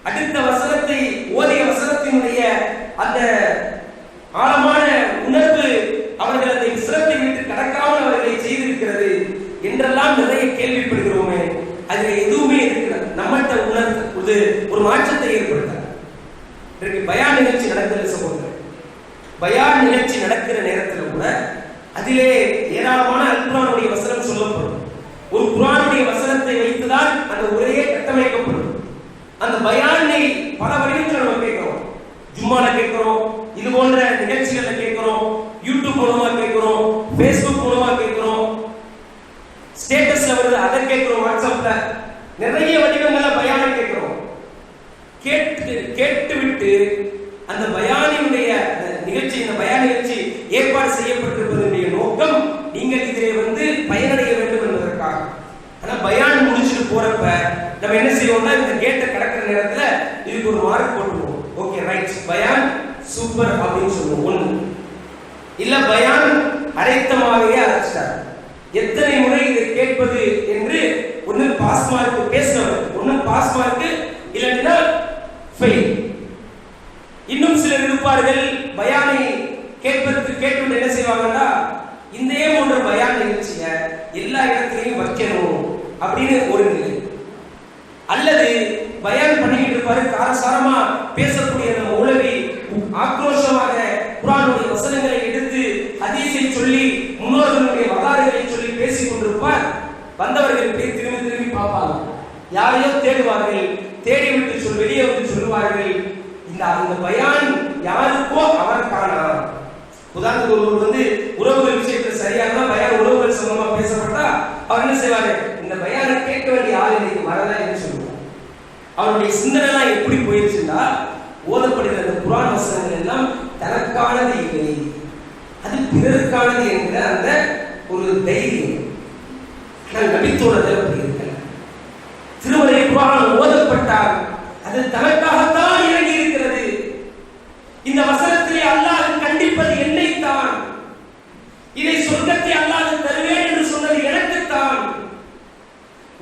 அடுத்த வசனத்தை ஓதிய வசனத்தினுடைய அந்த ஆழமான உணர்வு அவர்கள் அதை சிரத்தை விட்டு கடக்காமல் அவர்களை செய்திருக்கிறது என்றெல்லாம் நிறைய கேள்விப்படுகிறோமே. அதில் எதுவுமே இருக்கிறது நம்மகிட்ட உணர்ந்து ஒரு மாற்றத்தை ஏற்படுத்த. இன்றைக்கு பயான் நிகழ்ச்சி நடக்கிற சகோதரர், பயான் நிகழ்ச்சி நடக்கிற நேரத்தில் கூட அதிலே ஏராளமான அல் குர்ஆனுடைய வசனம் சொல்லப்படும். ஒரு குர்ஆனுடைய வசனத்தை வைத்துதான் அந்த உரையே கட்டமைக்கப்படும். அந்த பயானை பல வடிவத்தில் நம்ம கேட்கிறோம். ஜும்மால கேட்கிறோம், இது போன்ற நிகழ்ச்சிகள்ல கேட்கிறோம், யூடியூப் மூலமா கேட்கிறோம், ஃபேஸ்புக் மூலமா கேட்கிறோம், ஸ்டேட்டஸ்ல வருது அதை கேட்கிறோம், வாட்ஸ்அப்ல நிறைய வடிவங்கள்ல பயானை கேட்கிறோம். கேட்டு விட்டு அந்த பயானினுடைய நிகழ்ச்சி, இந்த பயான் நிகழ்ச்சி ஏற்பாடு செய்யப்பட்டிருப்பதனுடைய நோக்கம் நீங்கள் இதிலே வந்து பயனடைய வேண்டும் என்பதற்காக. ஆனா பயான் முடிச்சுட்டு போறப்ப நம்ம என்ன செய்வோம்னா, இந்த கேட்டை கடக்கிற நேரத்துல இதுக்கு ஒரு மார்க் போட்டுருவோம். ஓகே ரைட், பயான் சூப்பர் அப்படின்னு சொல்லுவோம். ஒண்ணு இல்ல பயான் அரைத்தமாகவே அரைச்சிட்டார். எத்தனை முறை இதை கேட்பது என்று ஒன்னு பாஸ் மார்க் பேசினவர், ஒன்னு பாஸ் மார்க் இல்லைன்னா ஃபெயில். இன்னும் சிலர் இருப்பார்கள், பயானை கேட்பதற்கு கேட்டு என்ன செய்வாங்கன்னா, இந்த போன்ற பயான் நிகழ்ச்சிய எல்லா இடத்திலையும் வைக்கணும் அப்படின்னு ஒரு நிலை. அல்லது பயான் பண்ணிக்கிட்டு இருப்பாரு, காரசாரமா பேசக்கூடிய நம்ம உலகி ஆக்ரோஷமாக குர்ஆனுடைய வசனங்களை எடுத்து ஹதீஸை சொல்லி முன்னோர்களுடைய வரலாறுகளை சொல்லி பேசிக் கொண்டிருப்பார். வந்தவர்கள் போய் திரும்பி திரும்பி பார்ப்பாங்க, யாரையோ தேடுவார்கள், தேடிவிட்டு வெளியே வந்து சொல்லுவார்கள், இந்த பயான் யாருக்கோ அவருக்கானா. உதாரணத்துக்கு ஒருவர் வந்து உறவுகள் விஷயத்தில் சரியான பயான் உறவுகள் சம்பந்தமா பேசப்பட்டா அவர் என்ன செய்வாரு, இந்த பயானை கேட்க வேண்டிய ஆள் இன்னைக்கு வரல என்று சொல்லுவார். அவருடைய சிந்தனைலாம் எப்படி போயிருச்சுன்னா, ஓதப்படுகிற அந்த குர்ஆன் வசனங்கள் எல்லாம் தனக்கானது இல்லை, அது பிறருக்கானது என்கிற அந்த ஒரு தைரியம். ஆனால் நபித்தோழர்கள் அப்படி இருக்கல. திருமறை குர்ஆன் ஓதப்பட்டால் அது தனக்காகத்தான் இறங்கி இருக்கிறது. இந்த வசனத்திலே அல்லாஹ் கண்டிப்பது என்னைத்தான், இதை சொர்க்கத்தை அல்லாஹ் தருவேன் என்று சொன்னது எனக்குத்தான்,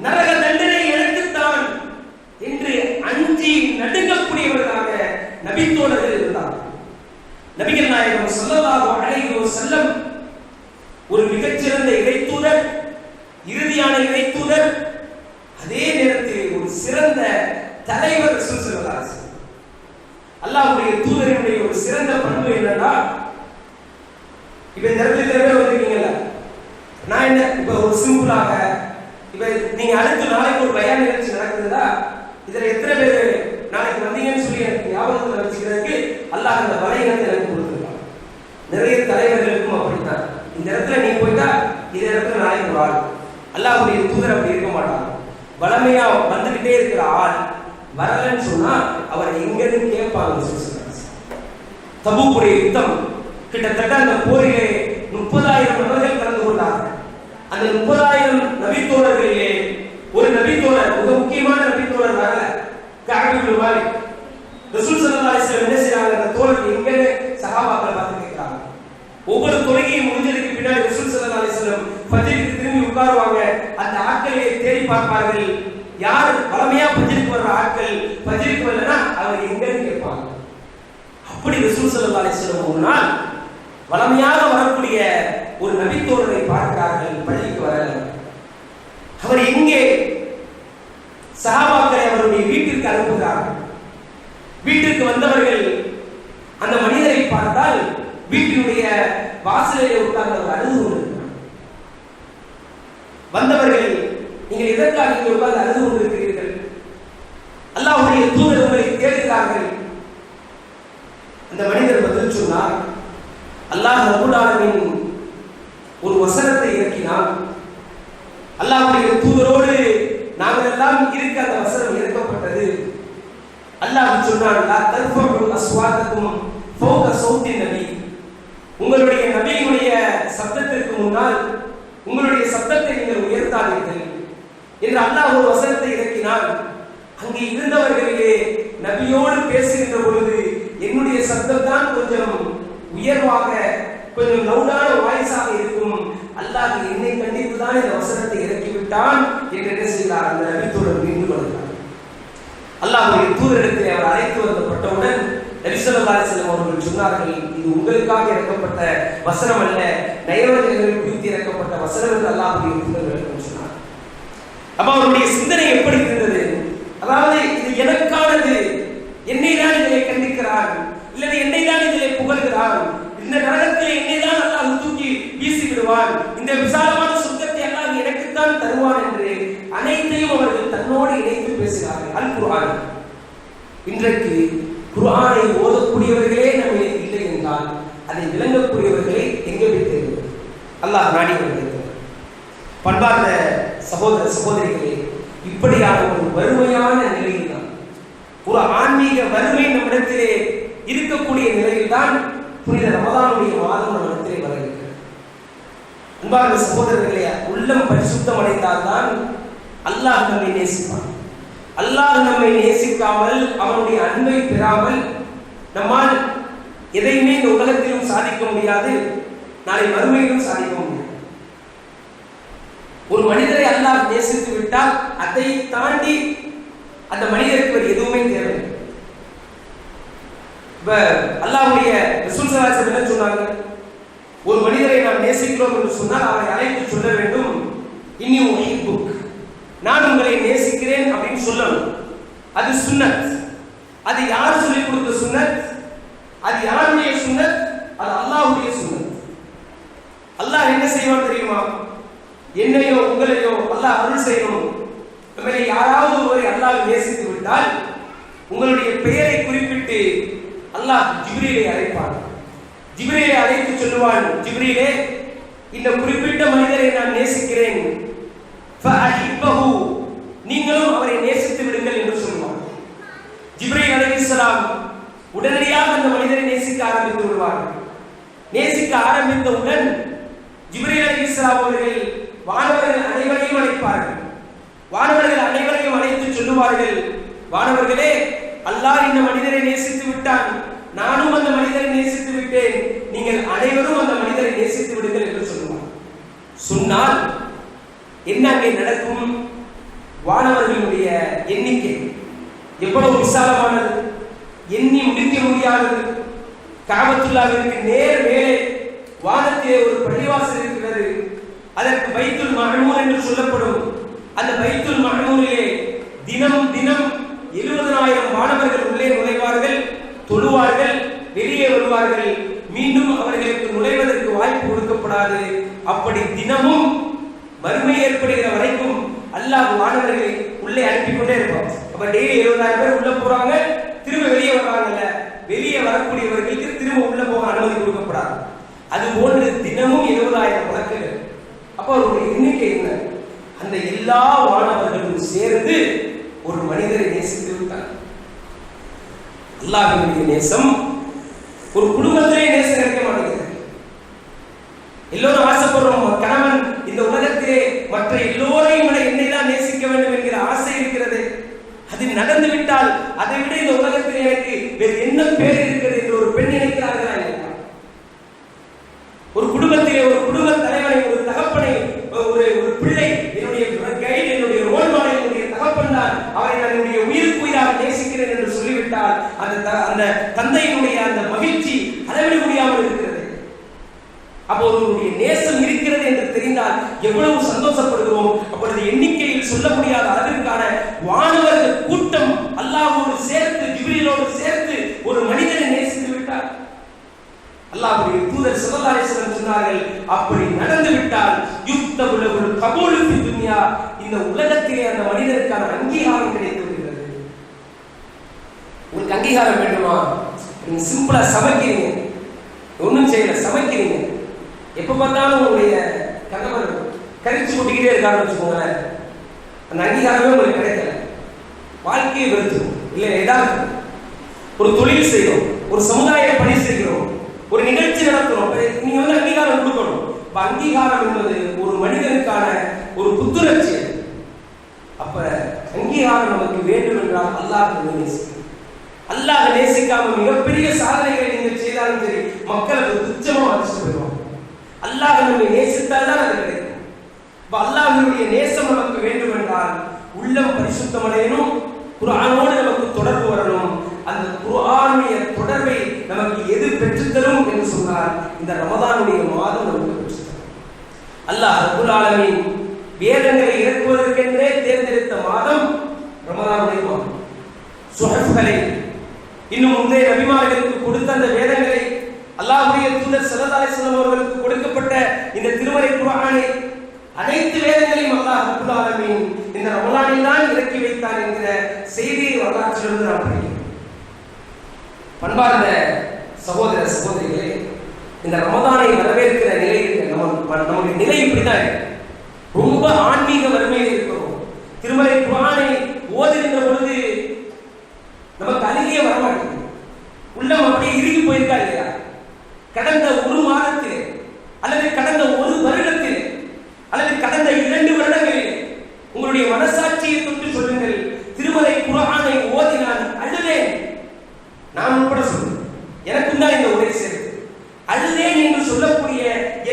நரக தண்டனை எனக்குத்தான் என்று அஞ்சி நடுங்கக்கூடியவர்களாக நபித்தோழர்கள் இருந்தார். நபிகள் நாயகம் ஸல்லல்லாஹு அலைஹி வஸல்லம் ஒரு மிகச்சிறந்த இறைத்தூதர், இறுதியான இறைத்தூதர், அதே நேரத்தில் ஒரு சிறந்த தலைவர். ரசூல் ஸல்லல்லாஹு அலைஹி வஸல்லம் அல்லாஹ்வுடைய தூதரினுடைய ஒரு சிறந்த பண்பு என்னன்னா, இப்ப இந்த இடத்துல வந்திருக்கீங்கல்ல, நான் என்ன இப்ப ஒரு சிம்பிளாக இப்ப நீங்க அடுத்த நாளைக்கு ஒரு பயான் நிகழ்ச்சி நடக்குதுன்னா, இதுல எத்தனை பேர் நாளைக்கு வந்தீங்கன்னு சொல்லி எனக்கு ஞாபகத்தில் வச்சுக்கிறதுக்கு அல்லாஹ் அந்த வலையினத்தை எனக்கு கொடுத்துருக்கான். நிறைய தலைவர்களுக்கும் அப்படித்தான். இந்த இடத்துல நீ போயிட்டா இந்த இடத்துல நாளைக்கு ஒரு ஆள், அல்லாஹ்வுடைய தூதர் அப்படி இருக்க மாட்டான். வளமையா வந்துகிட்டே இருக்கிற ஆள் வரலன்னு சொன்னா அவரை எங்கன்னு கேட்பாங்க. தபூக்குடைய யுத்தம் கிட்டத்தட்ட அந்த போரிலே 30,000 நபர்கள் கலந்து கொண்டார்கள். அந்த 30,000 நபித்தோழர்களிலே ஒரு நபித்தோழர், மிக முக்கியமான நபித்தோழர் வரல, கஅப் இப்னு மாலிக். ரசூல் ஸல்லல்லாஹு அலைஹி வஸல்லம் என்ன செய்றாங்க, அந்த தோழர் எங்கன்னு சஹாபாக்களை பார்த்து கேட்கிறாங்க. ஒவ்வொரு தொழுகையும் முடிஞ்சதுக்கு பின்னாடி ரசூல் ஸல்லல்லாஹு அலைஹி வஸல்லம் ஃபஜ்ருக்கு திரும்பி உட்காருவாங்க. அந்த ஆட்களை தேடி பார்ப்பார்கள். யார் வளமையா ஃபஜ்ருக்கு வர்ற ஆட்கள் ஃபஜ்ருக்கு வரலனா அவர் எங்கன்னு கேட்பாங்க. அப்படி ரசூல் ஸல்லல்லாஹு அலைஹி வஸல்லம் ஒரு நாள் வளமையாக வரக்கூடிய ஒரு நபித்தோழரை பார்க்கிறார்கள். பள்ளிக்கு வரல, அவர் எங்கே? சஹாபாக்களை அவருடைய வீட்டிற்கு அனுப்புகிறார்கள். வீட்டிற்கு வந்தவர்கள் அந்த மனிதரை பார்த்தால் வீட்டினுடைய வாசலிலே உட்கார்ந்து அவர் அழுது கொண்டிருக்கிறார். வந்தவர்கள், நீங்கள் எதற்காக இங்கே உட்கார்ந்து அழுது கொண்டிருக்கிறீர்கள்? அல்லாஹ்வுடைய தூதர் உங்களை தேடுகிறார்கள். அந்த மனிதர் பதில் சொன்னார், அல்லாஹ் ரப்பல் ஆலமீன் ஒரு வசனத்தை இறக்கினான். அல்லாஹ்வுடைய தூதரோடு நாங்கள் எல்லாம் இருக்க அந்த வசனம் இறக்கப்பட்டது. அல்லாஹ் சொன்னான், லா தர்ஃபஉ அஸ்வாதக்கும் ஃபௌக ஸௌத்தி நபி, உங்களுடைய நபியினுடைய சப்தத்திற்கு முன்னால் உங்களுடைய சப்தத்தை நீங்கள் உயர்த்தாதீர்கள் என்று அல்லாஹ் ஒரு வசனத்தை இறக்கினான். அங்கே இருந்தவர்களிலே நபியோடு பேசுகின்ற பொழுது என்னுடைய சப்தம் தான் கொஞ்சம் உயர்வாக, கொஞ்சம் லவுடான வாய்ஸாக இருக்கும். அல்லாஹ் என்னை கண்டித்து தான் இந்த வசனத்தை இறக்கிவிட்டான் என்று என்ன செய்கிறார், அந்த நபித்தோழர் மீண்டும் வருகிறார். அல்லாஹ்வுடைய தூதரிடத்தில் அவர் அழைத்து வந்தப்பட்டவுடன் நபி ஸல்லல்லாஹு அலைஹி வஸல்லம் அவர்கள் சொன்னார்கள், இது உங்களுக்காக இறக்கப்பட்ட வசனம் அல்ல, நயவஞ்சகர்களை குறித்து இறக்கப்பட்ட வசனம் என்று அல்லாஹ்வுடைய தூதர் சொன்னார். அப்ப அவருடைய சிந்தனை எப்படி இருந்தது? அதாவது இது எனக்கானது, என்னை தான் இதை கண்டிக்கிறான், இல்லது என்னை தான் இதை புகழ்கிறான், இந்த நரகத்தில் என்னை தான் அல்லாஹ் தூக்கி வீசி விடுவான், இந்த விசாலமான சொர்க்கத்தை அல்லாஹ் எனக்குத்தான் தருவான் என்று அனைத்தையும் அவர்கள் தன்னோடு இணைத்து பேசுகிறார்கள். அல் குர்ஆன். இன்றைக்கு குர்ஆனை ஓதக்கூடியவர்களே நம்ம இல்லை என்றால் அதை விளங்கக்கூடியவர்களை எங்கே வைத்து அல்லாஹ் நாடி வருகிறார். பண்பார்ந்த சகோதர சகோதரிகளே, இப்படியான ஒரு வறுமையான நிலையில் தான், ஒரு ஆன்மீக வறுமை நம்மிடத்திலே இருக்கக்கூடிய நிலையில் தான் புனித ரமதானுடைய மாதம் நம்மிடத்திலே வருகிறது. அன்பார்ந்த சகோதரர்களே, உள்ளம் பரிசுத்தம் அடைந்தால் தான் அல்லாஹ் நம்மை நேசிப்பான். அல்லாஹ் நம்மை நேசிக்காமல், அவனுடைய அன்பை பெறாமல் நம்மால் எதையுமே இந்த உலகத்திலும் சாதிக்க முடியாது, நாளை மறுமையிலும் சாதிக்க முடியாது. ஒரு மனிதரை அல்லாஹ் நேசித்து விட்டால் அதை தாண்டி அந்த மனிதருக்கு எதுவுமே தேவை. இப்ப அல்லாஹ்வுடைய ரசூல் ஸல்லல்லாஹு அலைஹி வஸல்லம் சொன்னாங்க, ஒரு மனிதரை நாம் நேசிக்கிறோம் என்று சொன்னால் அவரை அழைத்து சொல்ல வேண்டும், இன்னி உஹிப்புக், நான் உங்களை நேசிக்கிறேன் அப்படின்னு சொல்லணும். அது சுன்னத். அது யார் சொல்லிக் கொடுத்த சுன்னத்? அது யாருடைய சுன்னத்? அது அல்லாஹ்வுடைய சுன்னத். அல்லாஹ் என்ன செய்வான் தெரியுமா? என்னையோ உங்களையோ அல்லாஹ் அருள் செய்யணும். நம்மளை யாராவது ஒருவரை அல்லாஹ் நேசித்து விட்டால் உங்களுடைய பெயரை குறிப்பிட்டு அல்லாஹ் ஜிப்ரீலை அழைப்பான். ஜிப்ரீலை அழைத்து சொல்லுவான், ஜிப்ரீலே, இந்த குறிப்பிட்ட மனிதரை நான் நேசிக்கிறேன், ஃபஅஹிப்பஹு, நீங்களும் அவரை நேசித்து விடுங்கள் என்று சொல்லுவான். நேசிக்க ஆரம்பித்தவுடன் ஜிப்ரீல் அலைஹிஸ்ஸலாம் அவர்கள் வானவர்கள் அனைவரையும் அழைப்பார்கள். வானவர்கள் அனைவரையும் அழைத்து சொல்லுவார்கள், வானவர்களே, அல்லாஹ் இந்த மனிதரை நேசித்து விட்டான், நானும் அந்த மனிதரை நேசித்து விட்டேன், நீங்கள் அனைவரும் அந்த மனிதரை நேசித்து விடுங்கள் என்று சொல்லுவார். சொன்னால் என்ன அங்கே நடக்கும்? வானவர்களுடைய எண்ணிக்கை எவ்வளவு விசாலமானது, எண்ணி முடிக்க முடியாதது. காபத்துல்லாவிற்கு நேர் மேலே வானத்திலே ஒரு பள்ளிவாசல் இருக்கிறது. அதற்கு பைத்துல் மஅமூர் என்று சொல்லப்படும். அந்த பைத்துல் மஅமூரிலே தினம் தினம் 70,000 மாணவர்கள் உள்ளே நுழைவார்கள், தொழுவார்கள், வெளியே வருவார்கள். மீண்டும் அவர்களுக்கு நுழைவதற்கு வாய்ப்பு கொடுக்கப்படாது. அப்படி தினமும் வறுமை ஏற்படுகிற வரைக்கும் அல்லாஹ் மாணவர்களை உள்ளே அனுப்பிக்கொண்டே இருப்பான். அப்ப டெய்லி 70,000 பேர் உள்ள போறாங்க, திரும்ப வெளியே வர்றாங்கல்ல, வெளியே வரக்கூடியவர்களுக்கு திரும்ப உள்ள போக அனுமதி கொடுக்கப்படாது. அது போன்று தினமும் 70,000 வழக்குகள். அப்ப அவருடைய எண்ணிக்கை என்ன? அந்த எல்லா மாணவர்களும் சேர்ந்து ஒரு மனிதரை நேசித்து விட்டார். அல்லாஹ்வினுடைய நேசம் ஒரு குடும்பத்திலே நேசம் கிடைக்க மாட்டேங்குது. எல்லோரும் ஆசைப்படுறோம், கணவன் இந்த உலகத்திலே மற்ற எல்லோரையும் விட என்னை தான் நேசிக்க வேண்டும் என்கிற ஆசை இருக்கிறது. அது நடந்து விட்டால் அதை விட இந்த உலகத்தில் எனக்கு வேறு என்ன பேர் இருக்கிறது என்று ஒரு பெண் நினைக்கிறார்களா? ஒரு குடும்பத்திலே ஒரு குடும்ப தலைவனை, ஒரு தகப்பனை, ஒரு பிள்ளை, என்னுடைய கைடு, என்னுடைய ரோல் மாடல், என்னுடைய தகப்பன் தான், அவரை நான் என்னுடைய உயிருக்கு உயிராக நேசிக்கிறேன் என்று சொல்லிவிட்டால் அந்த தந்தையினுடைய அந்த மகிழ்ச்சி அளவிட முடியாமல் இருக்கிறது. அப்போ அவருடைய நேசம் இருக்கிறது என்று தெரிந்தால் எவ்வளவு சந்தோஷப்படுகிறோம். அப்பொழுது எண்ணிக்கையில் சொல்ல முடியாத அளவிற்கான வானவர்கள் கூட்டம் அல்லாஹ்வோடு சேர்த்து, ஜிப்ரீலோடு சேர்த்து ஒரு மனிதனை நேசித்து விட்டார். அல்லாஹ்வுடைய தூதர் ஸல்லல்லாஹு அலைஹி வஸல்லம் சொன்னார்கள், அப்படி நடந்து விட்டால் யுக்தபுல் கபூலு ஃபி துன்யா, இந்த உலகத்திலே அந்த மனிதருக்கான அங்கீகாரம் கிடைத்து விடுகிறது. உங்களுக்கு அங்கீகாரம் வேண்டுமா? நீங்க சிம்பிளா சமைக்கிறீங்க, ஒன்றும் செய்யல, சமைக்கிறீங்க, எப்ப பார்த்தாலும் உங்களுடைய கணவர் கரிச்சு கொட்டிக்கிட்டே இருக்காருன்னு வச்சுக்கோங்களேன், அந்த அங்கீகாரமே உங்களுக்கு கிடைக்கல, வாழ்க்கையை வெறுத்துரும். இல்லை, ஏதாவது ஒரு தொழில் செய்கிறோம், ஒரு சமுதாய பணி செய்கிறோம், ஒரு நிகழ்ச்சி நடத்துறோம், நீங்க வந்து அங்கீகாரம் கொடுக்கணும். அங்கீகாரம் என்பது ஒரு மனிதனுக்கான ஒரு புத்துணர்ச்சி. அப்ப அங்கீகாரம் நமக்கு வேண்டும் என்றால் அல்லாஹ் நேசிக்கணும். அல்லாஹ் நேசிக்காம மிகப்பெரிய சாதனைகளை நீங்கள் செய்தாலும் சரி, மக்களுக்கு துச்சமா வச்சுட்டு போயிடுவாங்க. அல்லாஹ் நம்மை நேசித்தால் தான் அது கிடைக்கும். அல்லாஹ்வுடைய நேசம் நமக்கு வேண்டும் என்றால் உள்ளம் பரிசுத்தம் அடையணும், குர்ஆனோடு நமக்கு தொடர்பு வரணும். அந்த குர்ஆனுடைய தொடர்பை நமக்கு எது பெற்றுத்தரும் என்று சொன்னால் இந்த ரமதானுடைய மாதம் நமக்கு பெற்றுத்தரும். அல்லாஹ் ரப்பல் ஆலமீன் வேதங்களை இறக்குவதற்கென்றே தேர்ந்தெடுத்த மாதம் ரமதானுடைய மாதம். சுஹஃப்களை, இன்னும் முந்தைய நபிமார்களுக்கு கொடுத்த அந்த வேதங்களை, அல்லாஹ்வுடைய தூதர் ஸல்லல்லாஹு அலைஹி வஸல்லம் அவர்களுக்கு கொடுக்கப்பட்ட இந்த திருமறை குர்ஆனை, அனைத்து வேதங்களையும் அல்லாஹ் ரப்பல் ஆலமீன் இந்த ரமலானில் தான் இறக்கி வைத்தார் என்கிற செய்தியை வரலாற்றிலிருந்து நாம் படிக்கிறோம். பண்பார்ந்த சகோதர சகோதரிகளே, இந்த ரமதானை வரவேற்கிற நிலை நம்முடைய நிலை இப்படிதான் இருக்கு. ரொம்ப ஆன்மீக வறுமையில் இருக்கிறோம். திருமறை குர்ஆனை ஓதுகின்ற பொழுது நமக்கு அருகே வரமாட்டேங்குது. உள்ளம் அப்படியே இறுகி போயிருக்கா இல்லையா? கடந்த ஒரு மாதத்தில் அல்லது கடந்த ஒரு வருடத்தில் அல்லது கடந்த 2 வருடங்களில் உங்களுடைய மனசாட்சியை தொட்டு சொல்லுங்கள், திருமறை குர்ஆனை ஓதி நான் அழுதேன். நான் உட்பட சொல்றேன், எனக்கும் தான் இந்த உரை சேர்த்து அழுதேன் என்று சொல்லக்கூடிய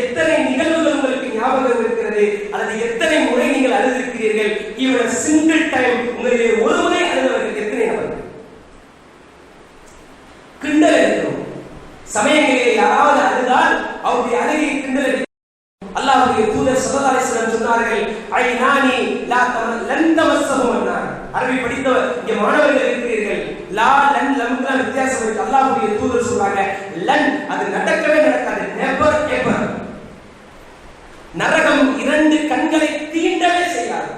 எத்தனை நிகழ்வுகள் உங்களுக்கு ஞாபகம் இருக்கிறது? அல்லது எத்தனை முறை நீங்கள் அழுதிருக்கிறீர்கள்? இவர சிங்கிள் டைம் உங்களிலே ஒரு முறை அழுதவர்கள் எத்தனை நபர்கள்? கிண்டல் எடுக்கிறோம். சமயங்களிலே யாராவது அழுதால் அவருடைய அழுகையை கிண்டல் எடுக்கிறோம். அல்லாஹ்வுடைய தூதர் ஸல்லல்லாஹு அலைஹி வஸல்லம் சொன்னார்கள், ஐநானி லா லன் தமஸ்ஸஹு அன்னார். அரபி படித்த இங்க மாணவர்கள் இருக்கிறீர்கள், லா லன் லம்க்கு வித்தியாசம் இருக்கு. அல்லாஹ்வுடைய தூதர் சொல்றாங்க, லன் அது நடக்கவே நடக்காது, நெவர் எவர். நரகம் 2 கண்களை தீண்டவே செய்யாது.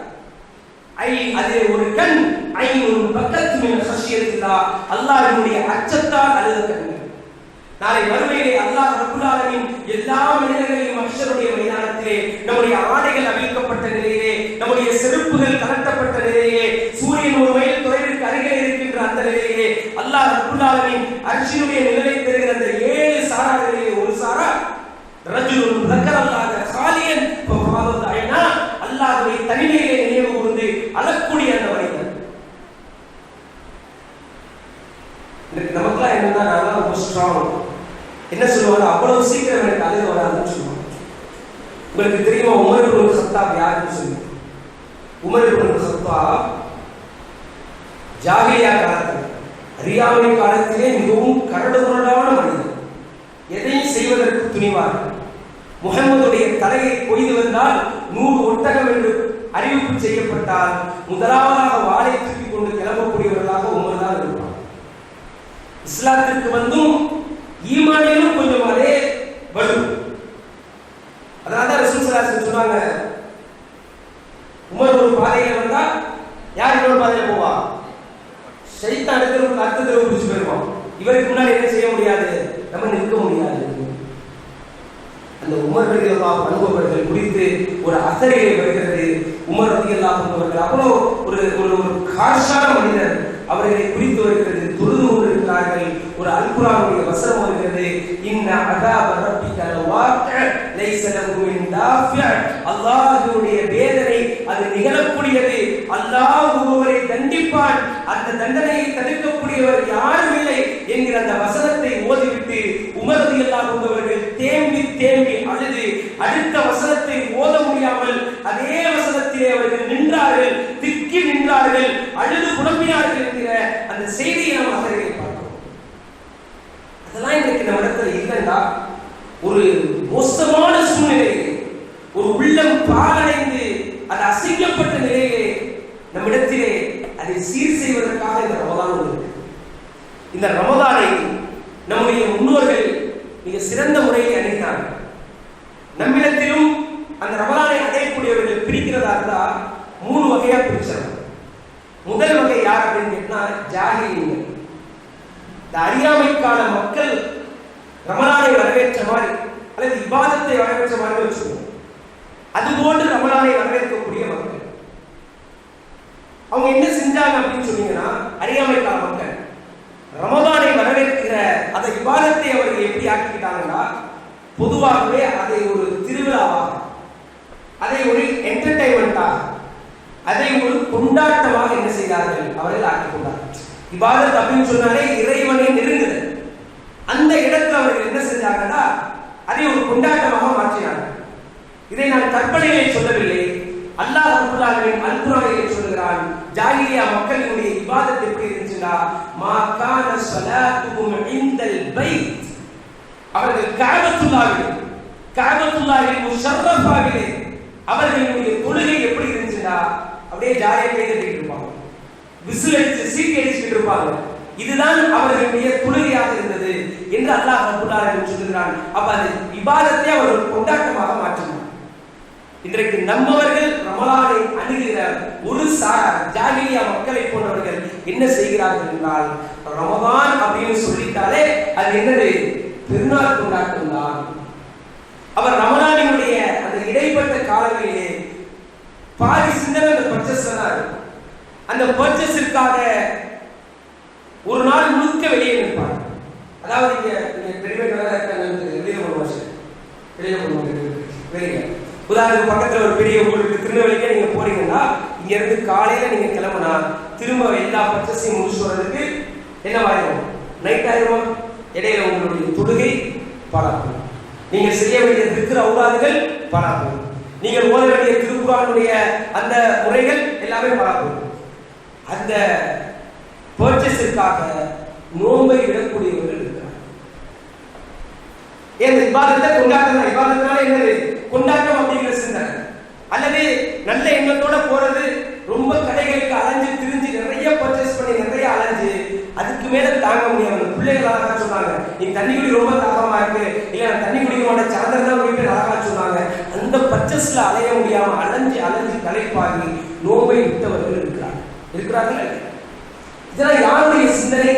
அது ஒரு கண், ஐனுன் பக்கத்து மின் ஹஷியத்தில்லாஹ், அல்லாஹ்வுடைய அச்சத்தால் அழுத கண்கள். நாளை மறுமையிலே அல்லாஹ் ரப்பல் ஆலமீன் எல்லா மனிதர்களையும் மஹ்ஷருடைய மைதானத்திலே நம்முடைய ஆடைகள் அவிழ்க்கப்பட்ட நிலையிலே, நம்முடைய செருப்புகள் கலட்டப்பட்ட நிலையிலே, சூரியன் ஒரு மைல் தொலைவிற்கு அருகே இருக்கின்ற அந்த நிலையிலே அல்லாஹ் ரப்பல் ஆலமீன் அர்ஷினுடைய நிழலை பெறுகிற அந்த 7 சாரார்களிலே ஒரு சாரா என்ன சொல்லுவாங்க, அவ்வளவு சீக்கிரம் எனக்கு அழுக வராதுன்னு சொல்லுவாங்க. உங்களுக்கு தெரியுமா உமர் இப்னு கத்தாப் யாருன்னு சொல்லி? உமர் இப்னு கத்தாப் ஜாஹிலியா காலத்தில், அறியாமை காலத்திலே மிகவும் கரடுமுரடான மனிதர். எதையும் செய்வதற்கு துணிவார். முஹம்மதுடைய தலையை கொய்து வந்தால் 100 ஒட்டகம் என்று அறிவிப்பு செய்யப்பட்டால் முதலாவதாக வாளை தூக்கி கொண்டு கிளம்பக்கூடியவர்களாக உமர் தான் இருப்பார். இஸ்லாத்திற்கு வந்தும் ஈமானிலும் கொஞ்சம் அதே வலு. அதனால ரசூல் ஸல்லல்லாஹு அலைஹி வஸல்லம் சொன்னாங்க, உமர் ஒரு பாதையில வந்தா யார் இன்னொரு பாதையில போவா? ஷைத்தான் அர்த்தத்தில் பிடிச்சு போயிருவான். இவருக்கு முன்னாடி என்ன செய்ய முடியாது, நம்ம நிற்க முடியாது. அந்த உமர் ரலியல்லாஹு அன்ஹு அவர்கள் குறித்து ஒரு அசரிலே வருகிறது. உமர் ரலியல்லாஹு அன்ஹு அவர்கள் அவ்வளவு ஒரு ஒரு காஷான மனிதர். அவர்களை குறித்து வருகிறது. தொழுது கொண்டிருக்கிறார்கள். ஒரு அல் குர்ஆனுடைய வசனம் வருகிறது, இன்ன அதாப ரப்பிக லவாक़ி லைஸ லஹு மின் தாஃபி. அல்லாஹ்வுடைய வேதனை அது நிகழக்கூடியது. அல்லாஹ் ஒருவரை தண்டிப்பான், அந்த தண்டனையை தடுக்கக்கூடியவர் யாரும் இல்லை என்கிற அந்த வசனத்தை ஓதிவிட்டு உமர் ரலியல்லாஹு அன்ஹு அவர்கள் தேம்பி தேம்பி அழுது அடுத்த வசனத்தை ஓத முடியாமல் அதே வசனத்திலே அவர்கள் நின்றார்கள், திக்கி நின்றார்கள், அழுது புலம்பினார்கள் என்கிற அந்த செய்தியை நாம் அசரிலே பார்க்கிறோம். அதெல்லாம் இன்றைக்கு நம்ம இடத்துல இல்லைன்னா ஒரு மோசமான சூழ்நிலையிலே, ஒரு உள்ளம் பாழடைந்து அது அசைக்கப்பட்ட நிலையிலே நம்மிடத்திலே அதை சீர் செய்வதற்காக இந்த ரமதான் இருக்கு. இந்த ரமதானை நம்முடைய முன்னோர்கள் மிக சிறந்த முறையில் அணுகினார்கள். நம்மிடத்திலும் அந்த ரமதானை அடையக்கூடியவர்கள் பிரிக்கிறதா இருந்தா 3 வகையா பிரிச்சாங்க. முதல் வகை யார் அப்படின்னு கேட்டா ஜாஹிலியர்கள். இந்த அறியாமைக்கான மக்கள் ரமலானை வரவேற்ற மாதிரி அல்லது இபாதத்தை வரவேற்ற மாதிரி வச்சுக்கோங்க. அதுபோன்று ரமலானை வரவேற்கக்கூடிய மக்கள் அவங்க என்ன செஞ்சாங்க அப்படின்னு சொன்னீங்கன்னா, அறியாமைக்கான மக்கள் ரமலானை வரவேற்கிற அந்த இபாதத்தை அவர்கள் எப்படி ஆக்கிக்கிட்டாங்கன்னா, பொதுவாகவே அதை ஒரு திருவிழாவாக, அதை ஒரு என்டர்டைன்மெண்டாக, அதை ஒரு கொண்டாட்டமாக என்ன செய்தார்கள், அவர்கள் ஆக்கிக் கொண்டார்கள். இபாதத் அப்படின்னு சொன்னாலே இறைவனை நெருங்குதல். அந்த இடத்துல அவர்கள் என்ன செஞ்சாங்கன்னா அதை ஒரு கொண்டாட்டமாக மாற்றினார்கள். இதை நான் கற்பனையிலே சொல்லவில்லை. அல்லாஹ் ரப்பல் ஆலமீன் அல் குர்ஆனிலே சொல்கிறான், ஜாஹிலியா மக்களுடைய இபாதத் எப்படி இருந்துச்சுன்னா, மா கான ஸலாத்துஹும் இன்தல் பைத், அவர்கள் கஅபத்துல்லாஹில் முஷர்ரஃபாவிலே அவர்களுடைய தொழுகை எப்படி இருந்துச்சுன்னா அப்படியே ஜாலியாக கேட்டுட்டு இருப்பாங்க, விசில் அடிச்சு சீட்டி அடிச்சுட்டு இருப்பாங்க. இதுதான் அவர்களுடைய தொழுகையாக இருந்தது என்று அல்லாஹ் ரப்பல் ஆலமீன் சொல்கிறான். அப்ப அந்த இபாதத்தை அவர்கள் கொண்டாட்டமாக மாற்றினார். இன்றைக்கு நம்மவர்கள் ரமலானை அணுகிற ஒரு சாரார் ஜாஹிலியா மக்களை போன்றவர்கள் என்ன செய்கிறார்கள் என்றால், ரமதான் அப்படின்னு சொல்லிட்டாலே அது என்னது, பெருநாள் கொண்டாட்டம் தான். அவர் ரமலானினுடைய அந்த இடைப்பட்ட காலங்களிலே பாதி சிந்தனை அந்த பர்ச்சேஸ் தான் இருக்கும். அந்த பர்ச்சேஸிற்காக ஒரு நாள் முழுக்க வெளியே நிற்பார். அதாவது உதாரணத்துக்கு பக்கத்துல ஒரு பெரிய ஊருக்கு திருநெல்வேலிக்கே நீங்க போறீங்கன்னா, இங்க இருந்து காலையில நீங்க கிளம்புனா திரும்ப எல்லா பர்ச்சேஸையும் முடிச்சு வர்றதுக்கு என்ன ஆயிரும், நைட் ஆயிரும். இடையில உங்களுடைய தொழுகை பாழாகும், நீங்க செய்ய வேண்டிய திக்ர் அவுராதுகள் பாழாகும், நீங்கள் ஓத வேண்டிய திருக்குர்ஆனுடைய அந்த முறைகள் எல்லாமே பாழாகும். அந்த பர்ச்சேஸிற்காக நோன்பை விடக்கூடியவர்கள் இருக்கிறார். ஏன் இபாதத்தை கொண்டாட்டம், இபாதத்தினால என்னது கொண்டாட்டம் அப்படிங்கிற சிந்தனை, அல்லது நல்ல எண்ணத்தோட போறது, ரொம்ப கடைகளுக்கு அலைஞ்சு திரிஞ்சு நிறைய பர்ச்சேஸ் பண்ணி நிறைய அலைஞ்சு அதுக்கு மேல தாங்க முடியாது. பிள்ளைகள் அழகா சொன்னாங்க, நீ தண்ணி குடி ரொம்ப தாகமா இருக்கு, இல்ல தண்ணி குடிக்க மாட்டேன் சாயந்தரம் தான் போயிட்டு அழகா சொன்னாங்க. அந்த பர்ச்சேஸ்ல அலைய முடியாம அலைஞ்சு களைப்பாகி நோன்பை விட்டவர்கள் இருக்கிறார்கள். இதெல்லாம் யாருடைய சிந்தனை?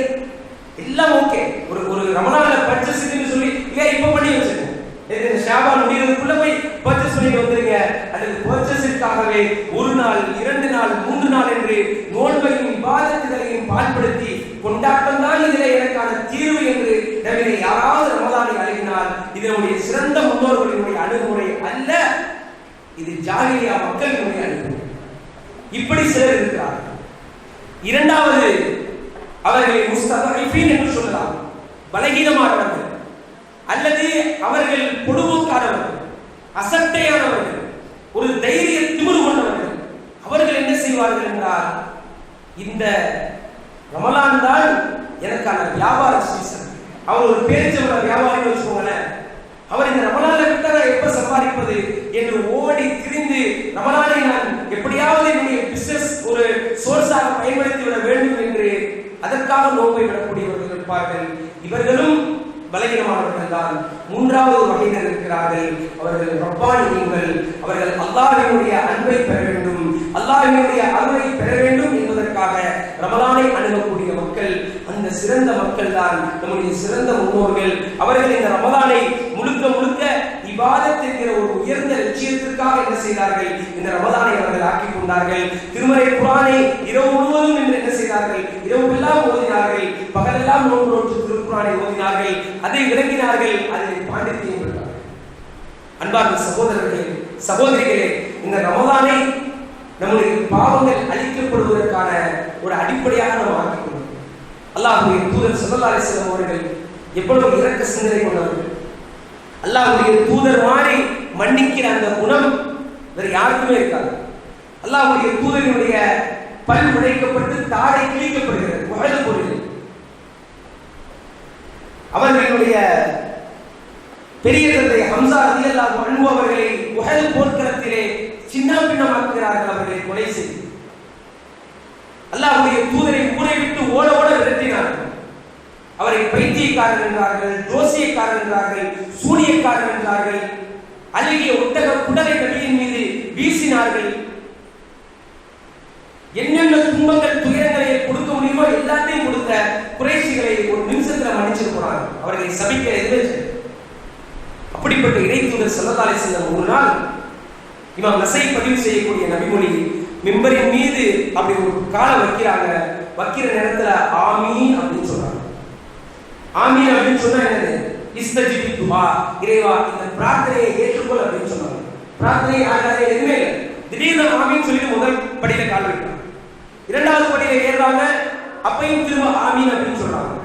எல்லாம் ஓகே, ஒரு ரமலான்ல பர்ச்சேஸ் சொல்லி ஏன் இப்ப பண்ணி வச்சிருக்கோம், ஷாபான் முடியறதுக்குள்ள போய் பர்ச்சேஸ் பண்ணிட்டு வந்துருங்க. அல்லது பர்ச்சேஸிற்காகவே 1 நாள் 2 நாள் 3 நாள் என்று நோன்பையும் இபாதத்துகளையும் பாழ்படுத்தி கொண்டாட்டம் தான் இதில் எனக்கான தீர்வு என்று நம்மை யாராவது ரமலானை அணுகினால் இது நம்முடைய சிறந்த முன்னோர்களுடைய அணுகுமுறை அல்ல, இது ஜாஹிலியா மக்களுடைய அணுகுமுறை. இப்படி சிலர் இருக்கிறார்கள். இரண்டாவது, அவர்களை முஸ்ததஇஃபீன் என்று சொல்லலாம், பலகீனமானவர்கள். அல்லது அவர்கள் பொடுபோக்கானவர்கள், அசட்டையானவர்கள், ஒரு தைரிய திமிரு கொண்டவர்கள். அவர்கள் என்ன செய்வார்கள் என்றால், இந்த ரமலான் தான் எனக்கான வியாபார சீசன். அவர் ஒரு பேரிச்சம்பழ வியாபாரி வச்சுக்கோங்களேன். அவர் இந்த ரமலானை விட்டா நான் எப்ப சம்பாதிப்பது என்று ஓடி திரிந்து ரமலானை நான் எப்படியாவது என்னுடைய பிசினஸ் ஒரு சோர்ஸாக பயன்படுத்தி விட வேண்டும் என்று அதற்காக நோக்கை விடக்கூடியவர்கள் இருப்பார்கள். இவர்களும் பலகீனமானவர்கள் தான். மூன்றாவது வகையினர் இருக்கிறார்கள். அவர்கள் ரப்பானியங்கள். அவர்கள் அல்லாஹ்வினுடைய அன்பை பெற வேண்டும், அல்லாஹ்வினுடைய அருளை பெற வேண்டும் என்பதற்காக ரமலானை அணுகக்கூடிய மக்கள். அந்த சிறந்த மக்கள் தான் நம்முடைய சிறந்த முன்னோர்கள். அவர்கள் இந்த ரமலானை முழுக்க முழுக்க இபாதத் என்கிற ஒரு உயர்ந்த லட்சியத்திற்காக என்ன செய்தார்கள்? இந்த ரமலானை அவர்கள் ஆக்கிக் கொண்டார்கள். திருமறை குர்ஆனை இரவு முழுவதும் என்று என்ன செய்தார்கள்? இரவெல்லாம் ஓதினார்கள், பகலெல்லாம் நோன்பு நோற்று திருக்குர்ஆனை ஓதினார்கள், அதை விளங்கினார்கள், அதை பாண்டித்தியம் பெற்றார்கள். அன்பார்ந்த சகோதரர்களே, சகோதரிகளே, இந்த ரமலானை நம்முடைய பாவங்கள் அழிக்கப்படுவதற்கான ஒரு அடிப்படையாக நாம் ஆக்கிக் கொண்டோம். அல்லாஹ்வுடைய தூதர் ஸல்லல்லாஹு அலைஹி வஸல்லம் அவர்கள் எவ்வளவு இரக்க சிந்தனை கொண்டவர்கள். அல்லாஹ்வுடைய தூதர் மாதிரி மன்னிக்கிற அந்த குணம் வேற யாருக்குமே இருக்காது. அல்லாஹ்வுடைய தூதரினுடைய பல் உடைக்கப்பட்டு தாடை கிழிக்கப்படுகிறது உஹது போரில். அவர்களுடைய பெரிய தந்தை ஹம்சா ரலியல்லாஹு அன்ஹு அவர்களை உஹது போர்க்களத்திலே சின்ன பின்னமாக்குகிறார்கள், அவர்களை கொலை செய்து. அல்லாஹ்வுடைய தூதரை ஊரை விட்டு ஓட ஓட விரட்டினார்கள். அவரை பைத்தியக்காரன் என்றார்கள், ஜோசியக்காரன் என்றார்கள், சூனியக்காரன் என்றார்கள். அழகிய ஒட்டக குடலை நபியின் மீது வீசினார்கள். என்னென்ன துன்பங்கள் துயரங்களை கொடுக்க முடியுமோ எல்லாத்தையும் கொடுத்த குறைஷிகளை ஒரு நிமிஷத்துல மன்னிச்சிட்டு போனாங்க. அவர்களை சபிக்க எதுவே. அப்படிப்பட்ட இறை தூதர் ஸல்லல்லாஹு அலைஹி வஸல்லம் ஒரு நாள் இமாம் நஸை பதிவு செய்யக்கூடிய நபிமொழி மிம்பரின் மீது அப்படி ஒரு காலை வைக்கிறாங்க. வைக்கிற நேரத்துல ஆமீன் அப்படின்னு சொல்றாங்க. ஆமீன் அப்படின்னு சொன்னா என்னது? இஸ்தஜிபி துஆ, இறைவா இந்த பிரார்த்தனையை ஏற்றுக்கொள் அப்படின்னு சொன்னாங்க. பிரார்த்தனை ஆகாத எதுவுமே இல்லை. திடீர்னு ஆமீன் சொல்லிட்டு முதல் படியில கால் வைக்கிறாங்க. இரண்டாவது படியில ஏறுறாங்க, அப்பையும் திரும்ப ஆமீன் அப்படின்னு சொல்றாங்க.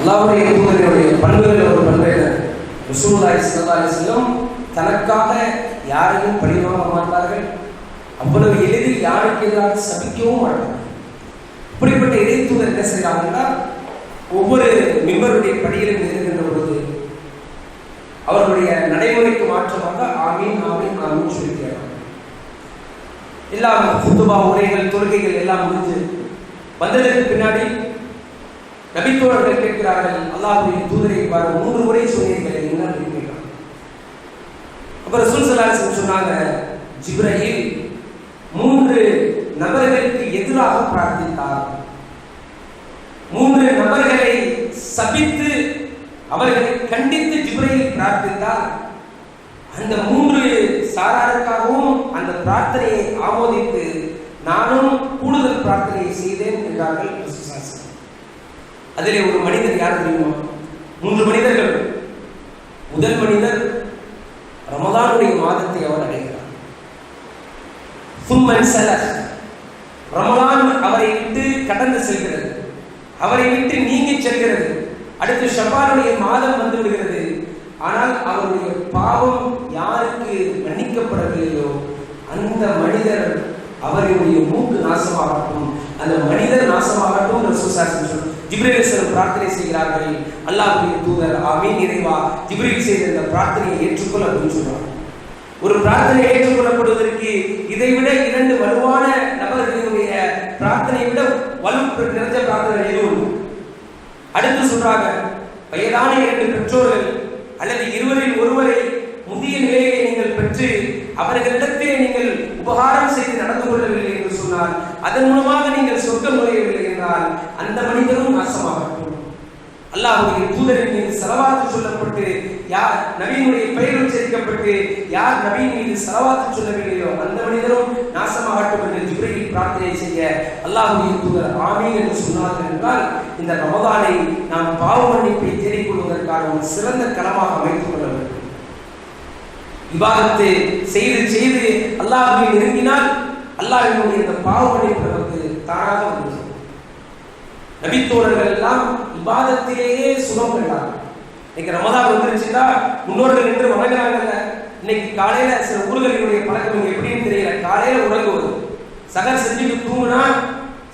அல்லாஹ்வுடைய தூதருடைய பண்புகள் ஒரு பண்பு ரசூலுல்லாஹி ஸல்லல்லாஹு அலைஹி வஸல்லம் தனக்காக யாரையும் பழிவாங்க மாட்டார்கள். அவ்வளவு எளிதில் யாருக்கு எதிராக சபிக்கவும் மாட்டார்கள். இப்படிப்பட்ட இறை தூதர் என்ன செய்கிறாங்கன்னா, ஒவ்வொரு மிம்பருடைய படியிலும் இருக்கின்ற பொழுது அவர்களுடைய நடைமுறைக்கு மாற்றமாக ஆமீன் ஆமீன் ஆமீன் சொல்லிக்கிறார்கள். எல்லாம் குத்துபா உரைகள் தொழுகைகள் எல்லாம் முடிஞ்சு வந்ததற்கு பின்னாடி நபித்தோழர்கள் கேட்கிறார்கள், அல்லாஹ்வுடைய தூதரை பாரு 3 முறை சொன்னீர்கள் என்ன கேட்கிறாங்க. அப்புறம் ரசூல் ஸல்லல்லாஹு அலைஹி வஸல்லம் சொன்னாங்க, ஜிப்ரீல் 3 நபர்களுக்கு எதிராக பிரார்த்தித்தார். 3 நபர்களை சபித்து அவர்களை கண்டித்து ஜிப்ரீல் பிரார்த்தித்தார். அந்த 3 சாராருக்காகவும் அந்த பிரார்த்தனையை ஆமோதித்து நானும் கூடுதல் பிரார்த்தனையை செய்தேன் என்றார்கள். அதிலே ஒரு மனிதர் யார் தெரியுமா? 3 மனிதர்கள். முதல் மனிதர் ரமதானுடைய மாதத்தை அவர் அடைகிறார். ரமலான் அவரை விட்டு கடந்து செல்கிறது, அவரை விட்டு நீங்கி செல்கிறது. அடுத்து ஷபானுடைய மாதம் வந்து விடுகிறது. ஆனால் அவருடைய பாவம் யாருக்கு மன்னிக்கப்படவில்லையோ அந்த மனிதர் அவருடைய மூக்கு நாசமாகட்டும், அந்த மனிதர் நாசமாகட்டும். ஜிப்ரீல் அலைஹிஸ்ஸலாம் பிரார்த்தனை செய்கிறார்கள். அல்லாஹ்வுடைய தூதர் ஆமீன் இறைவா, ஜிப்ரீல் செய்த இந்த பிரார்த்தனையை ஏற்றுக்கொள்ள அப்படின்னு சொல்றாங்க. ஒரு பிரார்த்தனை ஏற்றுக்கொள்ளப்படுவதற்கு இதைவிட 2 வலுவான நபர்களுடைய பிரார்த்தனையை விட வலு நிறைஞ்ச பிரார்த்தனை எதுவும். அடுத்து சொல்றாங்க, வயதான 2 பெற்றோர்கள் அல்லது 2 ஒருவரை முதிய நிலையை நீங்கள் பெற்று அவர்களிடத்திலே நீங்கள் உபகாரம் செய்து நடந்து கொள்ளவில்லை என்று சொன்னால், அதன் மூலமாக நீங்கள் சொர்க்கம் நுழையவில்லை என்றால் அந்த மனிதரும் நாசமாகட்டும். அல்லாஹ்வுடைய தூதரின் மீது ஸலவாத்து சொல்லப்பட்டு யார் நபியினுடைய பெயர் உச்சரிக்கப்பட்டு யார் நபியின் மீது ஸலவாத்து சொல்லவில்லையோ அந்த மனிதரும் நாசமாகட்டும் என்று ஜிப்ரீல் பிரார்த்தனை செய்ய அல்லாஹ்வுடைய தூதர் ஆமீன் என்று சொன்னார்கள் என்றால், இந்த ரமதானை நாம் பாவ மன்னிப்பை தேடிக்கொள்வதற்கான ஒரு சிறந்த களமாக அமைத்துக் கொள்ள வேண்டும். இபாதத்தை செய்து செய்து அல்லாஹ்வை நெருங்கினால் அல்லாஹ்வினுடைய இந்த பாவ மன்னிப்பு நமக்கு தானாக வந்து நபித்தோழர்கள் எல்லாம் இபாதத்திலேயே சுகம் கண்டாங்க. இன்னைக்கு ரமதான் வந்துருச்சுன்னா முன்னோர்கள் நின்று வணங்குறாங்கல்ல. இன்னைக்கு காலையில சில ஊர்களினுடைய பழக்கம் எப்படின்னு தெரியல, காலையில உறங்குவது, சகர் செஞ்சுட்டு தூங்குனா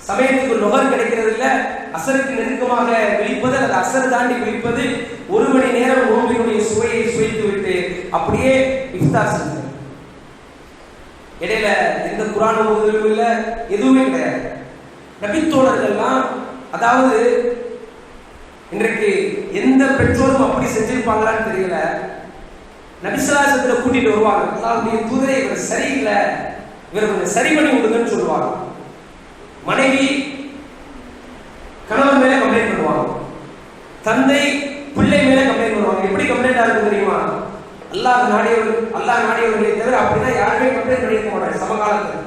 சமயத்துக்கு நுகர் கிடைக்கிறது இல்லை, அசருக்கு நெருக்கமாக விழிப்பது அல்லது அசர் தாண்டி விழிப்பது, 1 மணி நேரம் நோம்பினுடைய சுவையை சுவைத்து விட்டு அப்படியே இஃப்தார் செஞ்சது. இடையில எந்த குர்ஆன் ஓதுவதும் இல்லை, எதுவுமே கிடையாது. நபித்தோழர்கள்லாம், அதாவது இன்றைக்கு எந்த பெற்றோரும் அப்படி செஞ்சிருப்பாங்களான்னு தெரியல, நபிசலாசத்துல கூட்டிட்டு வருவாங்க. அல்லாஹ்வுடைய தூதரை இவர் சரியில்லை, இவர் கொஞ்சம் சரி பண்ணி விடுங்கன்னு சொல்லுவாங்க. மனைவி கணவன் மேல கம்ப்ளைண்ட் பண்ணுவாங்க, தந்தை பிள்ளை மேல கம்ப்ளைண்ட் பண்ணுவாங்க. எப்படி கம்ப்ளைண்ட் ஆகுது தெரியுமா? அல்லாஹ் நாடியவர்களை தவிர அப்படின்னா யாருமே கம்ப்ளைண்ட் பண்ணியிருக்க மாட்டாங்க. சமகாலத்தில்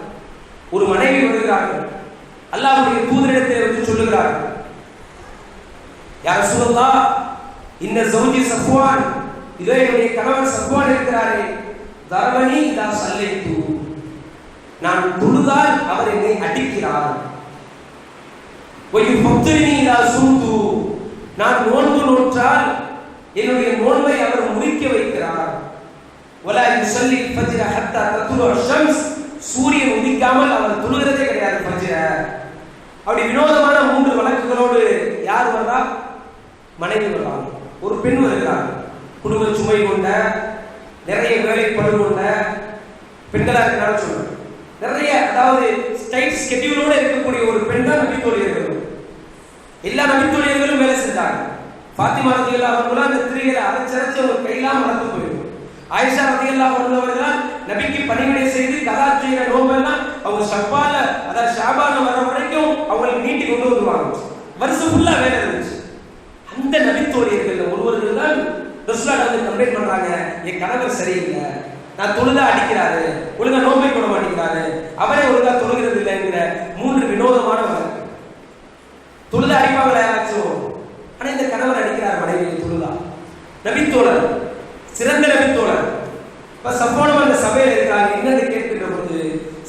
ஒரு மனைவி வருகிறார்கள், அல்லாஹ்வுடைய தூதரிடத்தை வந்து சொல்லுகிறார்கள், யா ரசூலல்லாஹ் இன்ன ஜௌஜி சஃப்வான், இதோ என்னுடைய கணவர் சஃப்வான் இருக்கிறாரே, தரவனி இதா ஸல்லைது, நான் தொழுதால் அவர் என்னை அடிக்கிறார். வயுஃபத்திரினி இதா சும்து, நான் நோன்பு நோற்றால் என்னுடைய நோன்பை அவர் முறிக்க வைக்கிறார். வலா யுஸல்லி ஃபஜ்ர ஹத்தா தத்லு அஷம்ஸ், சூரியன் உதிக்காமல் அவர் தொழுகிறதே கிடையாது ஃபஜ்ர. அப்படி வினோதமான 3 வழக்குகளோடு யார் வர்றா? மனைவி வர்றாங்க. ஒரு பெண் வருகிறார், குடும்ப சுமை கொண்ட, நிறைய வேலை பளு கொண்ட பெண்களா இருக்கிறான்னு சொல்றேன். நிறைய, அதாவது டைட் ஸ்கெட்யூலோட இருக்கக்கூடிய ஒரு பெண் தான் நபித்தோழியர்கள். எல்லா நபித்தோழியர்களும் வேலை செஞ்சாங்க. ஃபாத்திமா ரலியல்லாஹு அன்ஹா அந்த திரிகளை அரைச்சரைச்சு அவங்க கையெல்லாம் மறந்து போயிடும். ஆயிஷா ரலியல்லாஹு அன்ஹா நபிக்கு பணிவிடை செய்து கதா செய்கிற நோம்பெல்லாம் அவங்க ஷப்பால, அதாவது ஷாபான் வர வரைக்கும் அவங்களுக்கு நீட்டி கொண்டு வருவாங்க. வருஷம் ஃபுல்லா வேலை இருந்துச்சு. அந்த நபித்தோழியர்கள் ஒருவர்கள் தான் ரசூலுல்லாஹ் வந்து கம்ப்ளைண்ட் பண்றாங்க, என் கணவர் சரியில்லை, நான் தொழுதா அடிக்கிறாரு, ஒழுங்கா நோம்பை போட மாட்டேங்கிறாரு, அவரே ஒழுங்கா தொழுகிறது இல்லைங்கிற 3 வினோதமான வழக்கு. தொழுதா அடிப்பாங்களா யாராச்சும்? ஆனா இந்த கணவர் அடிக்கிறார் மனைவியை தொழுதா. நபித்தோழர், சிறந்த நபித்தோழர். இப்ப சஃப்வான் அந்த சபையில் இருக்கிறாங்க. என்னது கேட்கின்ற பொழுது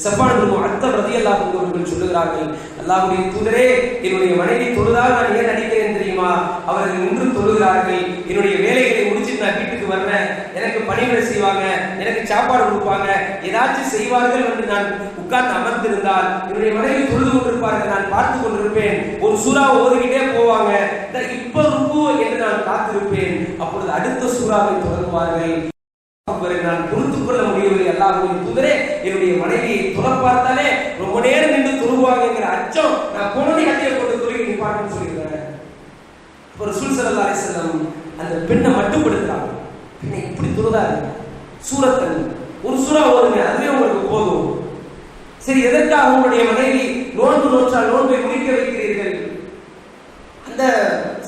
ஸஃபான் இப்னு முஅத்தல் ரலியல்லாஹு அன்ஹு அவர்கள் சொல்லுகிறார்கள், அல்லாஹ்வுடைய தூதரே, என்னுடைய மனைவி தொழுதால் நான் ஏன் அடிக்கிறேன் தெரியுமா? அவர்கள் நின்று தொழுகிறார்கள், என்னுடைய வேலைகளை முடிச்சுட்டு நான் வீட்டுக்கு வர்றேன், எனக்கு பணிவிடை செய்வாங்க, எனக்கு சாப்பாடு கொடுப்பாங்க, ஏதாச்சும் செய்வார்கள் என்று நான் உட்கார்ந்து அமர்ந்திருந்தால் என்னுடைய மனைவி தொழுது கொண்டிருப்பார்கள், நான் பார்த்து கொண்டிருப்பேன். ஒரு சூறாவை ஓதிக்கிட்டே போவாங்க, இப்ப ருக்கு என்று நான் காத்திருப்பேன். அப்பொழுது அடுத்த சூறாவை தொடங்குவார்கள். நான் பொறுத்துக் கொள்ள முடியவில்லை, அல்லாஹ்வுடைய தூதரே, என்னுடைய மனைவியை தொலை பார்த்தாலே ரொம்ப நேரம் நின்று தொழுவாங்கிற அச்சம், நான் போனதை கட்டிய கொண்டு தொழுகை நிப்பாட்டுன்னு சொல்லியிருக்கிறேன். ரசூல் ஸல்லல்லாஹு அலைஹி வஸல்லம் அந்த பெண்ணை மட்டுப்படுத்துறாங்க. பெண்ணை இப்படி தொழுதாரு, சூரத்தன் ஒரு சூறா ஓதுங்க, அதுவே உங்களுக்கு போதும். சரி, எதற்காக உங்களுடைய மனைவி நோன்பு நோற்றால் நோன்பை முடிக்க வைக்கிறீர்கள்? அந்த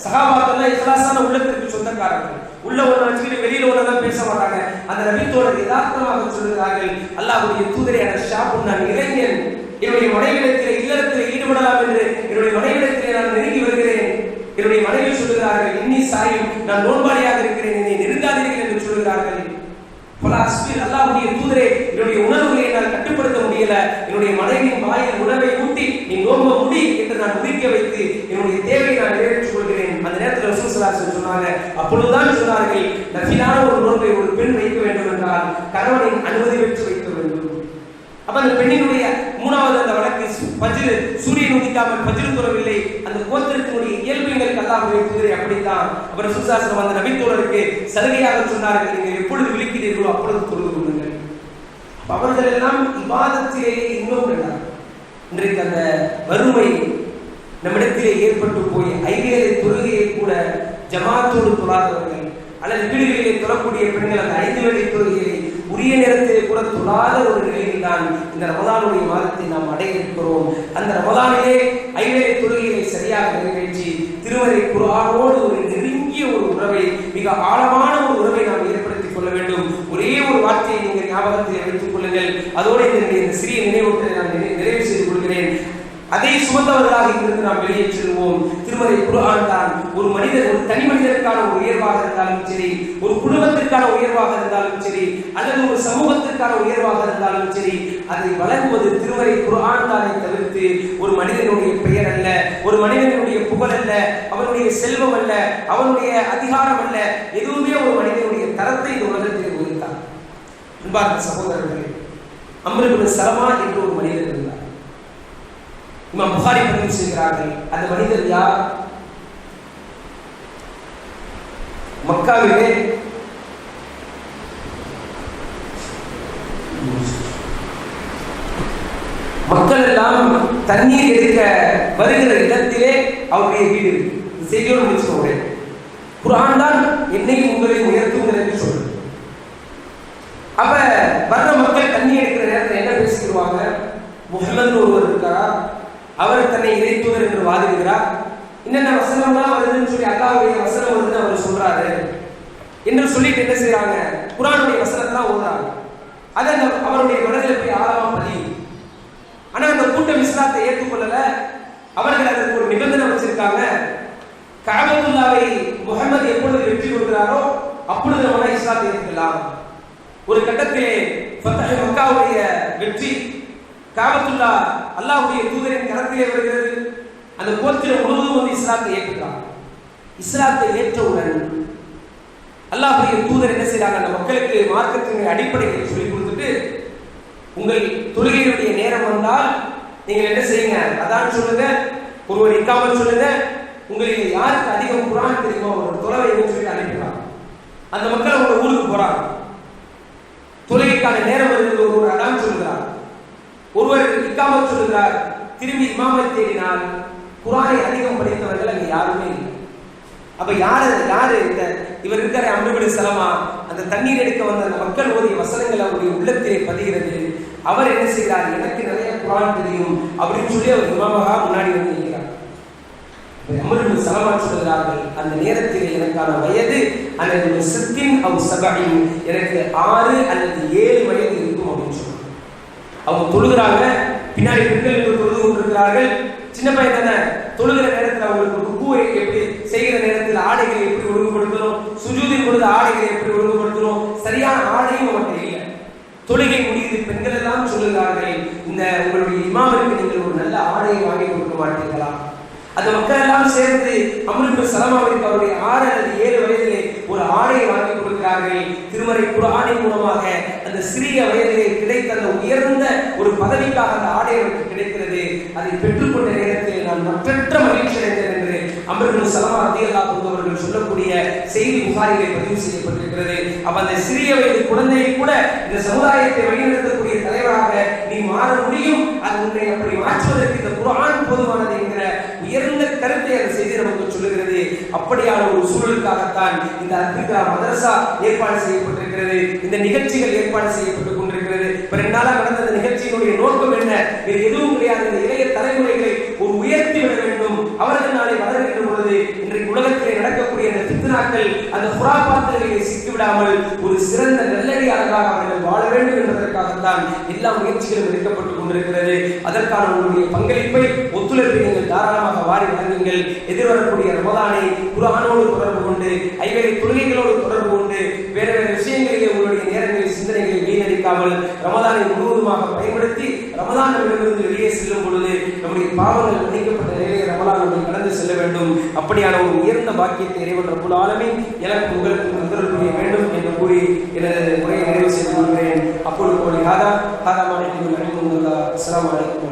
சஹாபாக்கள் இஹ்லாஸான உள்ளத்திற்கு சொந்தக்காரர்கள், உள்ள ஒண்ணு வச்சுக்கிட்டு வெளியில ஒண்ணதான் பேச மாட்டாங்க. அந்த நபித்தோட யதார்த்தமாக சொல்கிறார்கள், அல்லாஹ்வுடைய தூதரே, அந்த ஷாப் நான் இளைஞன், என்னுடைய மனைவிடத்திலே இல்லறத்தில் ஈடுபடலாம் என்று என்னுடைய மனைவிடத்திலே நான் நெருங்கி வருகிறேன். என்னுடைய மனைவி சொல்லுகிறார்கள், இன்னி சாயும் நான் நோன்பாளியாக இருக்கிறேன், என்னை நெருங்காதீர்கள் என்று சொல்லுகிறார்கள். அல்லாஹ்வுடைய தூதரே, என்னுடைய உணர்வுகளை என்னால் கட்டுப்படுத்த முடியல, என்னுடைய மனைவியின் வாயில் உணவை ஊட்டி நீ நோன்ப முடி என்று நான் முடிக்க வைத்து என்னுடைய தேவையை நான் நிறைவேற்றிக் கொள்கிறேன். அந்த நேரத்தில் ரசூல் ஸல்லல்லாஹு அலைஹி வஸல்லம் சொன்னாங்க, அப்பொழுதுதான் சொன்னார்கள், நஃபிலான ஒரு நோன்பை ஒரு பெண் வைக்க வேண்டும் என்றால் கணவனின் அனுமதி பெற்று வைக்க வேண்டும். அப்ப அந்த பெண்ணினுடைய மூணாவது அந்த வழக்கு பஜ்ர், சூரியன் உதிக்காமல் பஜ்ர் தொழவில்லை, அந்த கோத்திரத்தினுடைய இயல்புகளுக்கு அல்லாஹ்வுடைய தூதரே அப்படித்தான். அப்ப ரசூல் ஸல்லல்லாஹு அலைஹி வஸல்லம் அந்த நபித்தோழருக்கு சலுகையாக சொன்னார்கள், நீங்கள் எப்பொழுது விழிக்கிறீர்களோ அப்பொழுது தொழுது கொள்ளுங்கள். அவர்கள் எல்லாம் இபாதத்திலேயே இன்னும் இருந்தார். இன்றைக்கு அந்த வறுமை நம்மிடத்திலே ஏற்பட்டு போய் ஐவேளை தொழுகையை கூட ஜமாத்தோடு தொழாதவர்கள், அல்லது வீடுகளிலே தொழக்கூடிய பெண்கள் அந்த 5 வேளை தொழுகையை உரிய நேரத்திலே கூட தொழாத ஒரு நிலையில் தான் இந்த ரமலானுடைய மாதத்தை நாம் அடைய இருக்கிறோம். அந்த ரமலானிலே 5 வேளை தொழுகையை சரியாக நிறைவேற்றி திருமறை குர்ஆனோடு ஒரு நெருங்கிய ஒரு உறவை, மிக ஆழமான ஒரு உறவை நாம் ஏற்படுத்திக் கொள்ள வேண்டும். ஒரே ஒரு வார்த்தையை நீங்கள் ஞாபகத்தில் வைத்துக் கொள்ளுங்கள். அதோடு இந்த சிறிய நினைவூட்டலை நான் நிறைவு செய்து கொள்கிறேன். அதை சுமந்தவர்களாக இருந்து நாம் வெளியே செல்வோம். திருமறை குர்ஆன் தான் ஒரு மனிதர், ஒரு தனி மனிதருக்கான ஒரு உயர்வாக இருந்தாலும் சரி, ஒரு குடும்பத்திற்கான உயர்வாக இருந்தாலும் சரி, அல்லது ஒரு சமூகத்திற்கான உயர்வாக இருந்தாலும் சரி, அதை வழங்குவது திருமறை குர்ஆன் தானை தவிர்த்து ஒரு மனிதனுடைய பெயர் அல்ல, ஒரு மனிதனுடைய புகழ் அல்ல, அவனுடைய செல்வம் அல்ல, அவனுடைய அதிகாரம் அல்ல, எதுவுமே ஒரு மனிதனுடைய தரத்தை இந்த உலகத்தில் உயர்த்தான். அன்பார்ந்த சகோதரர்களே, அம்ர் இப்னு சலமா என்று ஒரு மனிதர் இருந்தார். இமாம் புகாரி பதிவு செய்கிறார்கள். அந்த மனிதர் யார்? மக்காவிலே மக்கள் எல்லாம் தண்ணீர் எடுக்க வருகிற இடத்திலே அவருடைய வீடு. செய்தியோடு முடிச்சுக்கோங்க. குர்ஆன் தான் என்னையும் உங்களையும் உயர்த்தும் என்று சொல்றது. அப்ப வர்ற மக்கள் தண்ணி எடுக்கிற நேரத்தில் என்ன பேசிடுவாங்க? முஹம்மது ஒருவர் இருக்கிறார், அவர் தன்னை இறைத்தூதர் என்று வாதிடுகிறார், என்னென்ன வசனம்லாம் வருதுன்னு சொல்லி அல்லாஹ்வுடைய வசனம் வருதுன்னு அவர் சொல்றாரு என்று சொல்லிட்டு என்ன செய்யறாங்க? குர்ஆனுடைய வசனத்தெல்லாம் ஓதுறாங்க. அதை அவருடைய மனதில் போய் ஆழமா பதியும். ஆனா அந்த கூட்டம் இஸ்லாத்தை ஏற்றுக்கொள்ளல. அவர்கள் அதற்கு ஒரு நிபந்தனை வச்சிருக்காங்க, கஅபத்துல்லாவை முஹம்மது எப்பொழுது வெற்றி கொள்கிறாரோ அப்பொழுது நம்ம இஸ்லாத்தை ஏற்றுக்கலாம். ஒரு கட்டத்திலே ஃபத்ஹ் மக்காவுடைய வெற்றி, கஅபத்துல்லா அல்லாஹ்வுடைய தூதரின் கரத்திலே வருகிறது. அந்த கோத்திரம் முழுவதும் வந்து இஸ்லாத்தை ஏற்றுக்கிறாங்க. இஸ்லாத்தை ஏற்றவுடன் அல்லாஹ்வுடைய தூதர் என்ன செய்றாங்க? அந்த மக்களுக்கு மார்க்கத்தின் அடிப்படைகளை சொல்லிக் கொடுத்துட்டு, உங்கள் தொழுகையுடைய நேரம் வந்தால் நீங்கள் என்ன செய்யுங்க? அதான் சொல்லுங்க, ஒருவர் இக்காமத் சொல்லுங்க, உங்களுக்கு யாருக்கு அதிகம் குர்ஆன் தெரியுமோ ஒரு தொலைவை சொல்லி அனுப்பிடுறாங்க. அந்த மக்கள் அவங்க ஊருக்கு போறாங்க. தொழுகைக்கான நேரம் வருகிறது. ஒருவர் அதான் சொல்லுகிறார், ஒருவர் இக்காமத் சொல்லுகிறார். திரும்பி இமாமை தேடினால் குர்ஆனை அதிகம் படித்தவர்கள் அங்கே யாருமே இல்லை. அப்ப யாரு இந்த இவர் இருக்கிற அம்ர் இப்னு சலமா, அந்த தண்ணீர் எடுக்க வந்த அந்த மக்கள் ஓதிய வசனங்கள் அவருடைய உள்ளத்திலே பதிகிறது. அவர் என்ன செய்கிறார்? எனக்கு நிறைய குர்ஆன் தெரியும் அப்படின்னு சொல்லி அவர் இமாமாக முன்னாடி வந்து நிற்கிறார். அம்ர் இப்னு சலமா சொல்கிறார்கள், அந்த நேரத்தில் எனக்கான வயது அல்லது சித்தின் அவ் சபஇன், எனக்கு 6 அல்லது 7 வயது இருக்கும் அப்படின்னு சொல்றாங்க. அவங்க தொழுகிறாங்க, பின்னாடி பெண்கள் தொழுது கொண்டிருக்கிறார்கள். சின்ன பையன் தானே, தொழுகிற நேரத்தில் அவங்களுக்கு ருக்குவை எப்படி செய்கிற நேரத்தில் ஆடைகளை எப்படி ஒழுங்குபடுத்தணும், சுஜூதின் பொழுது ஆடைகளை எப்படி ஒழுங்குபடுத்தணும், சரியான ஆடையும் அவன்கிட்ட இல்லை. தொழுகை முடியுது, பெண்கள் எல்லாம் சொல்லுகிறார்கள், இந்த உங்களுடைய இமாமிற்கு நீங்கள் ஒரு நல்ல ஆடையை வாங்கி கொடுக்க மாட்டீர்களா? அந்த மக்கள் எல்லாம் சேர்ந்து அம்ர் இப்னு சலமாவிற்கு அவருடைய 6 அல்லது 7 வயதிலே ஒரு ஆடையை வாங்கி கொடுக்கிறார்கள். திருமறை குர்ஆனின் மூலமாக அந்த சிறிய வயதிலே கிடைத்த அந்த உயர்ந்த ஒரு பதவிக்காக அந்த ஆடை அவருக்கு கிடைக்கிறது. அதை பெற்றுக்கொண்ட நேரத்தில் நான் மற்றற்ற மகிழ்ச்சி அடைந்தேன் என்று அம்ர் இப்னு சலமா ரலியல்லாஹு அன்ஹு அவர்கள் சொல்லக்கூடிய செய்தி புகாரிலே பதிவு செய்யப்பட்டிருக்கிறது. அப்ப அந்த சிறிய வயது குழந்தையை கூட இந்த சமுதாயத்தை வழிநடத்தக்கூடிய தலைவராக நீ மாற முடியும், அது உன்னை அப்படி மாற்றுவதற்கு இந்த குர்ஆன் போதுமானது என்கிற உயர்ந்த கருத்தை அந்த செய்தி நமக்கு சொல்லுகிறது. அப்படியான ஒரு சூழலுக்காகத்தான் இந்த அல்பிக்ரா மதரசா ஏற்பாடு செய்யப்பட்டிருக்கிறது. இந்த நிகழ்ச்சிகள் ஏற்பாடு செய்யப்பட்டுக் கொண்டிருக்கிறது. 2 நாளாக நடந்த இந்த நிகழ்ச்சியினுடைய நோக்கம் என்ன? வேறு எதுவும் கிடையாது. இந்த இளைய தலைமுறைகளை ஒரு உயர்த்தி விட வேண்டும். அவர்கள் நாளை வளர்கின்ற பொழுது இன்றைக்கு உலகத்திலே நடக்கக்கூடிய அந்த பித்னாக்கள், அந்த குராபாத்துகளிலே சிக்கிவிடாமல் ஒரு சிறந்த நல்லடியார்களாக அவர்கள் வாழ வேண்டும் என்பதற்காகத்தான் எல்லா முயற்சிகளும் எடுக்கப்பட்டுக் கொண்டிருக்கிறது. அதற்கான உங்களுடைய பங்களிப்பை, ஒத்துழைப்பை நீங்கள் தாராளமாக வாரி வழங்குங்கள். எதிர்வரக்கூடிய ரமதானை குர்ஆனோடு தொடர்பு கொண்டு, ஐவேளை தொழுகைகளோடு தொடர்பு கொண்டு, வேறு வேறு விஷயங்களிலே உங்களுடைய நேரங்களில் சிந்தனைகளை வீணடிக்காமல் ரமதானை முழுவதுமாக பயன்படுத்தி ரமதானிலிருந்து வெளியே செல்லும் பொழுது நம்முடைய பாவங்கள் மன்னிக்கப்பட்ட நிலையை ரமலான் நம்மை கடந்து செல்ல வேண்டும். அப்படியான ஒரு உயர்ந்த பாக்கியத்தை இறைவன் ரப்புல் ஆலமீன் எனக்கு உங்களுக்கு தந்தருள் புரிய வேண்டும் என்று கூறி எனது உரையை நிறைவு செய்து கொள்கிறேன். அப்பொழுது ஹாதா மாலிகுல் அஸ்ஸலாமு அலைக்கும்.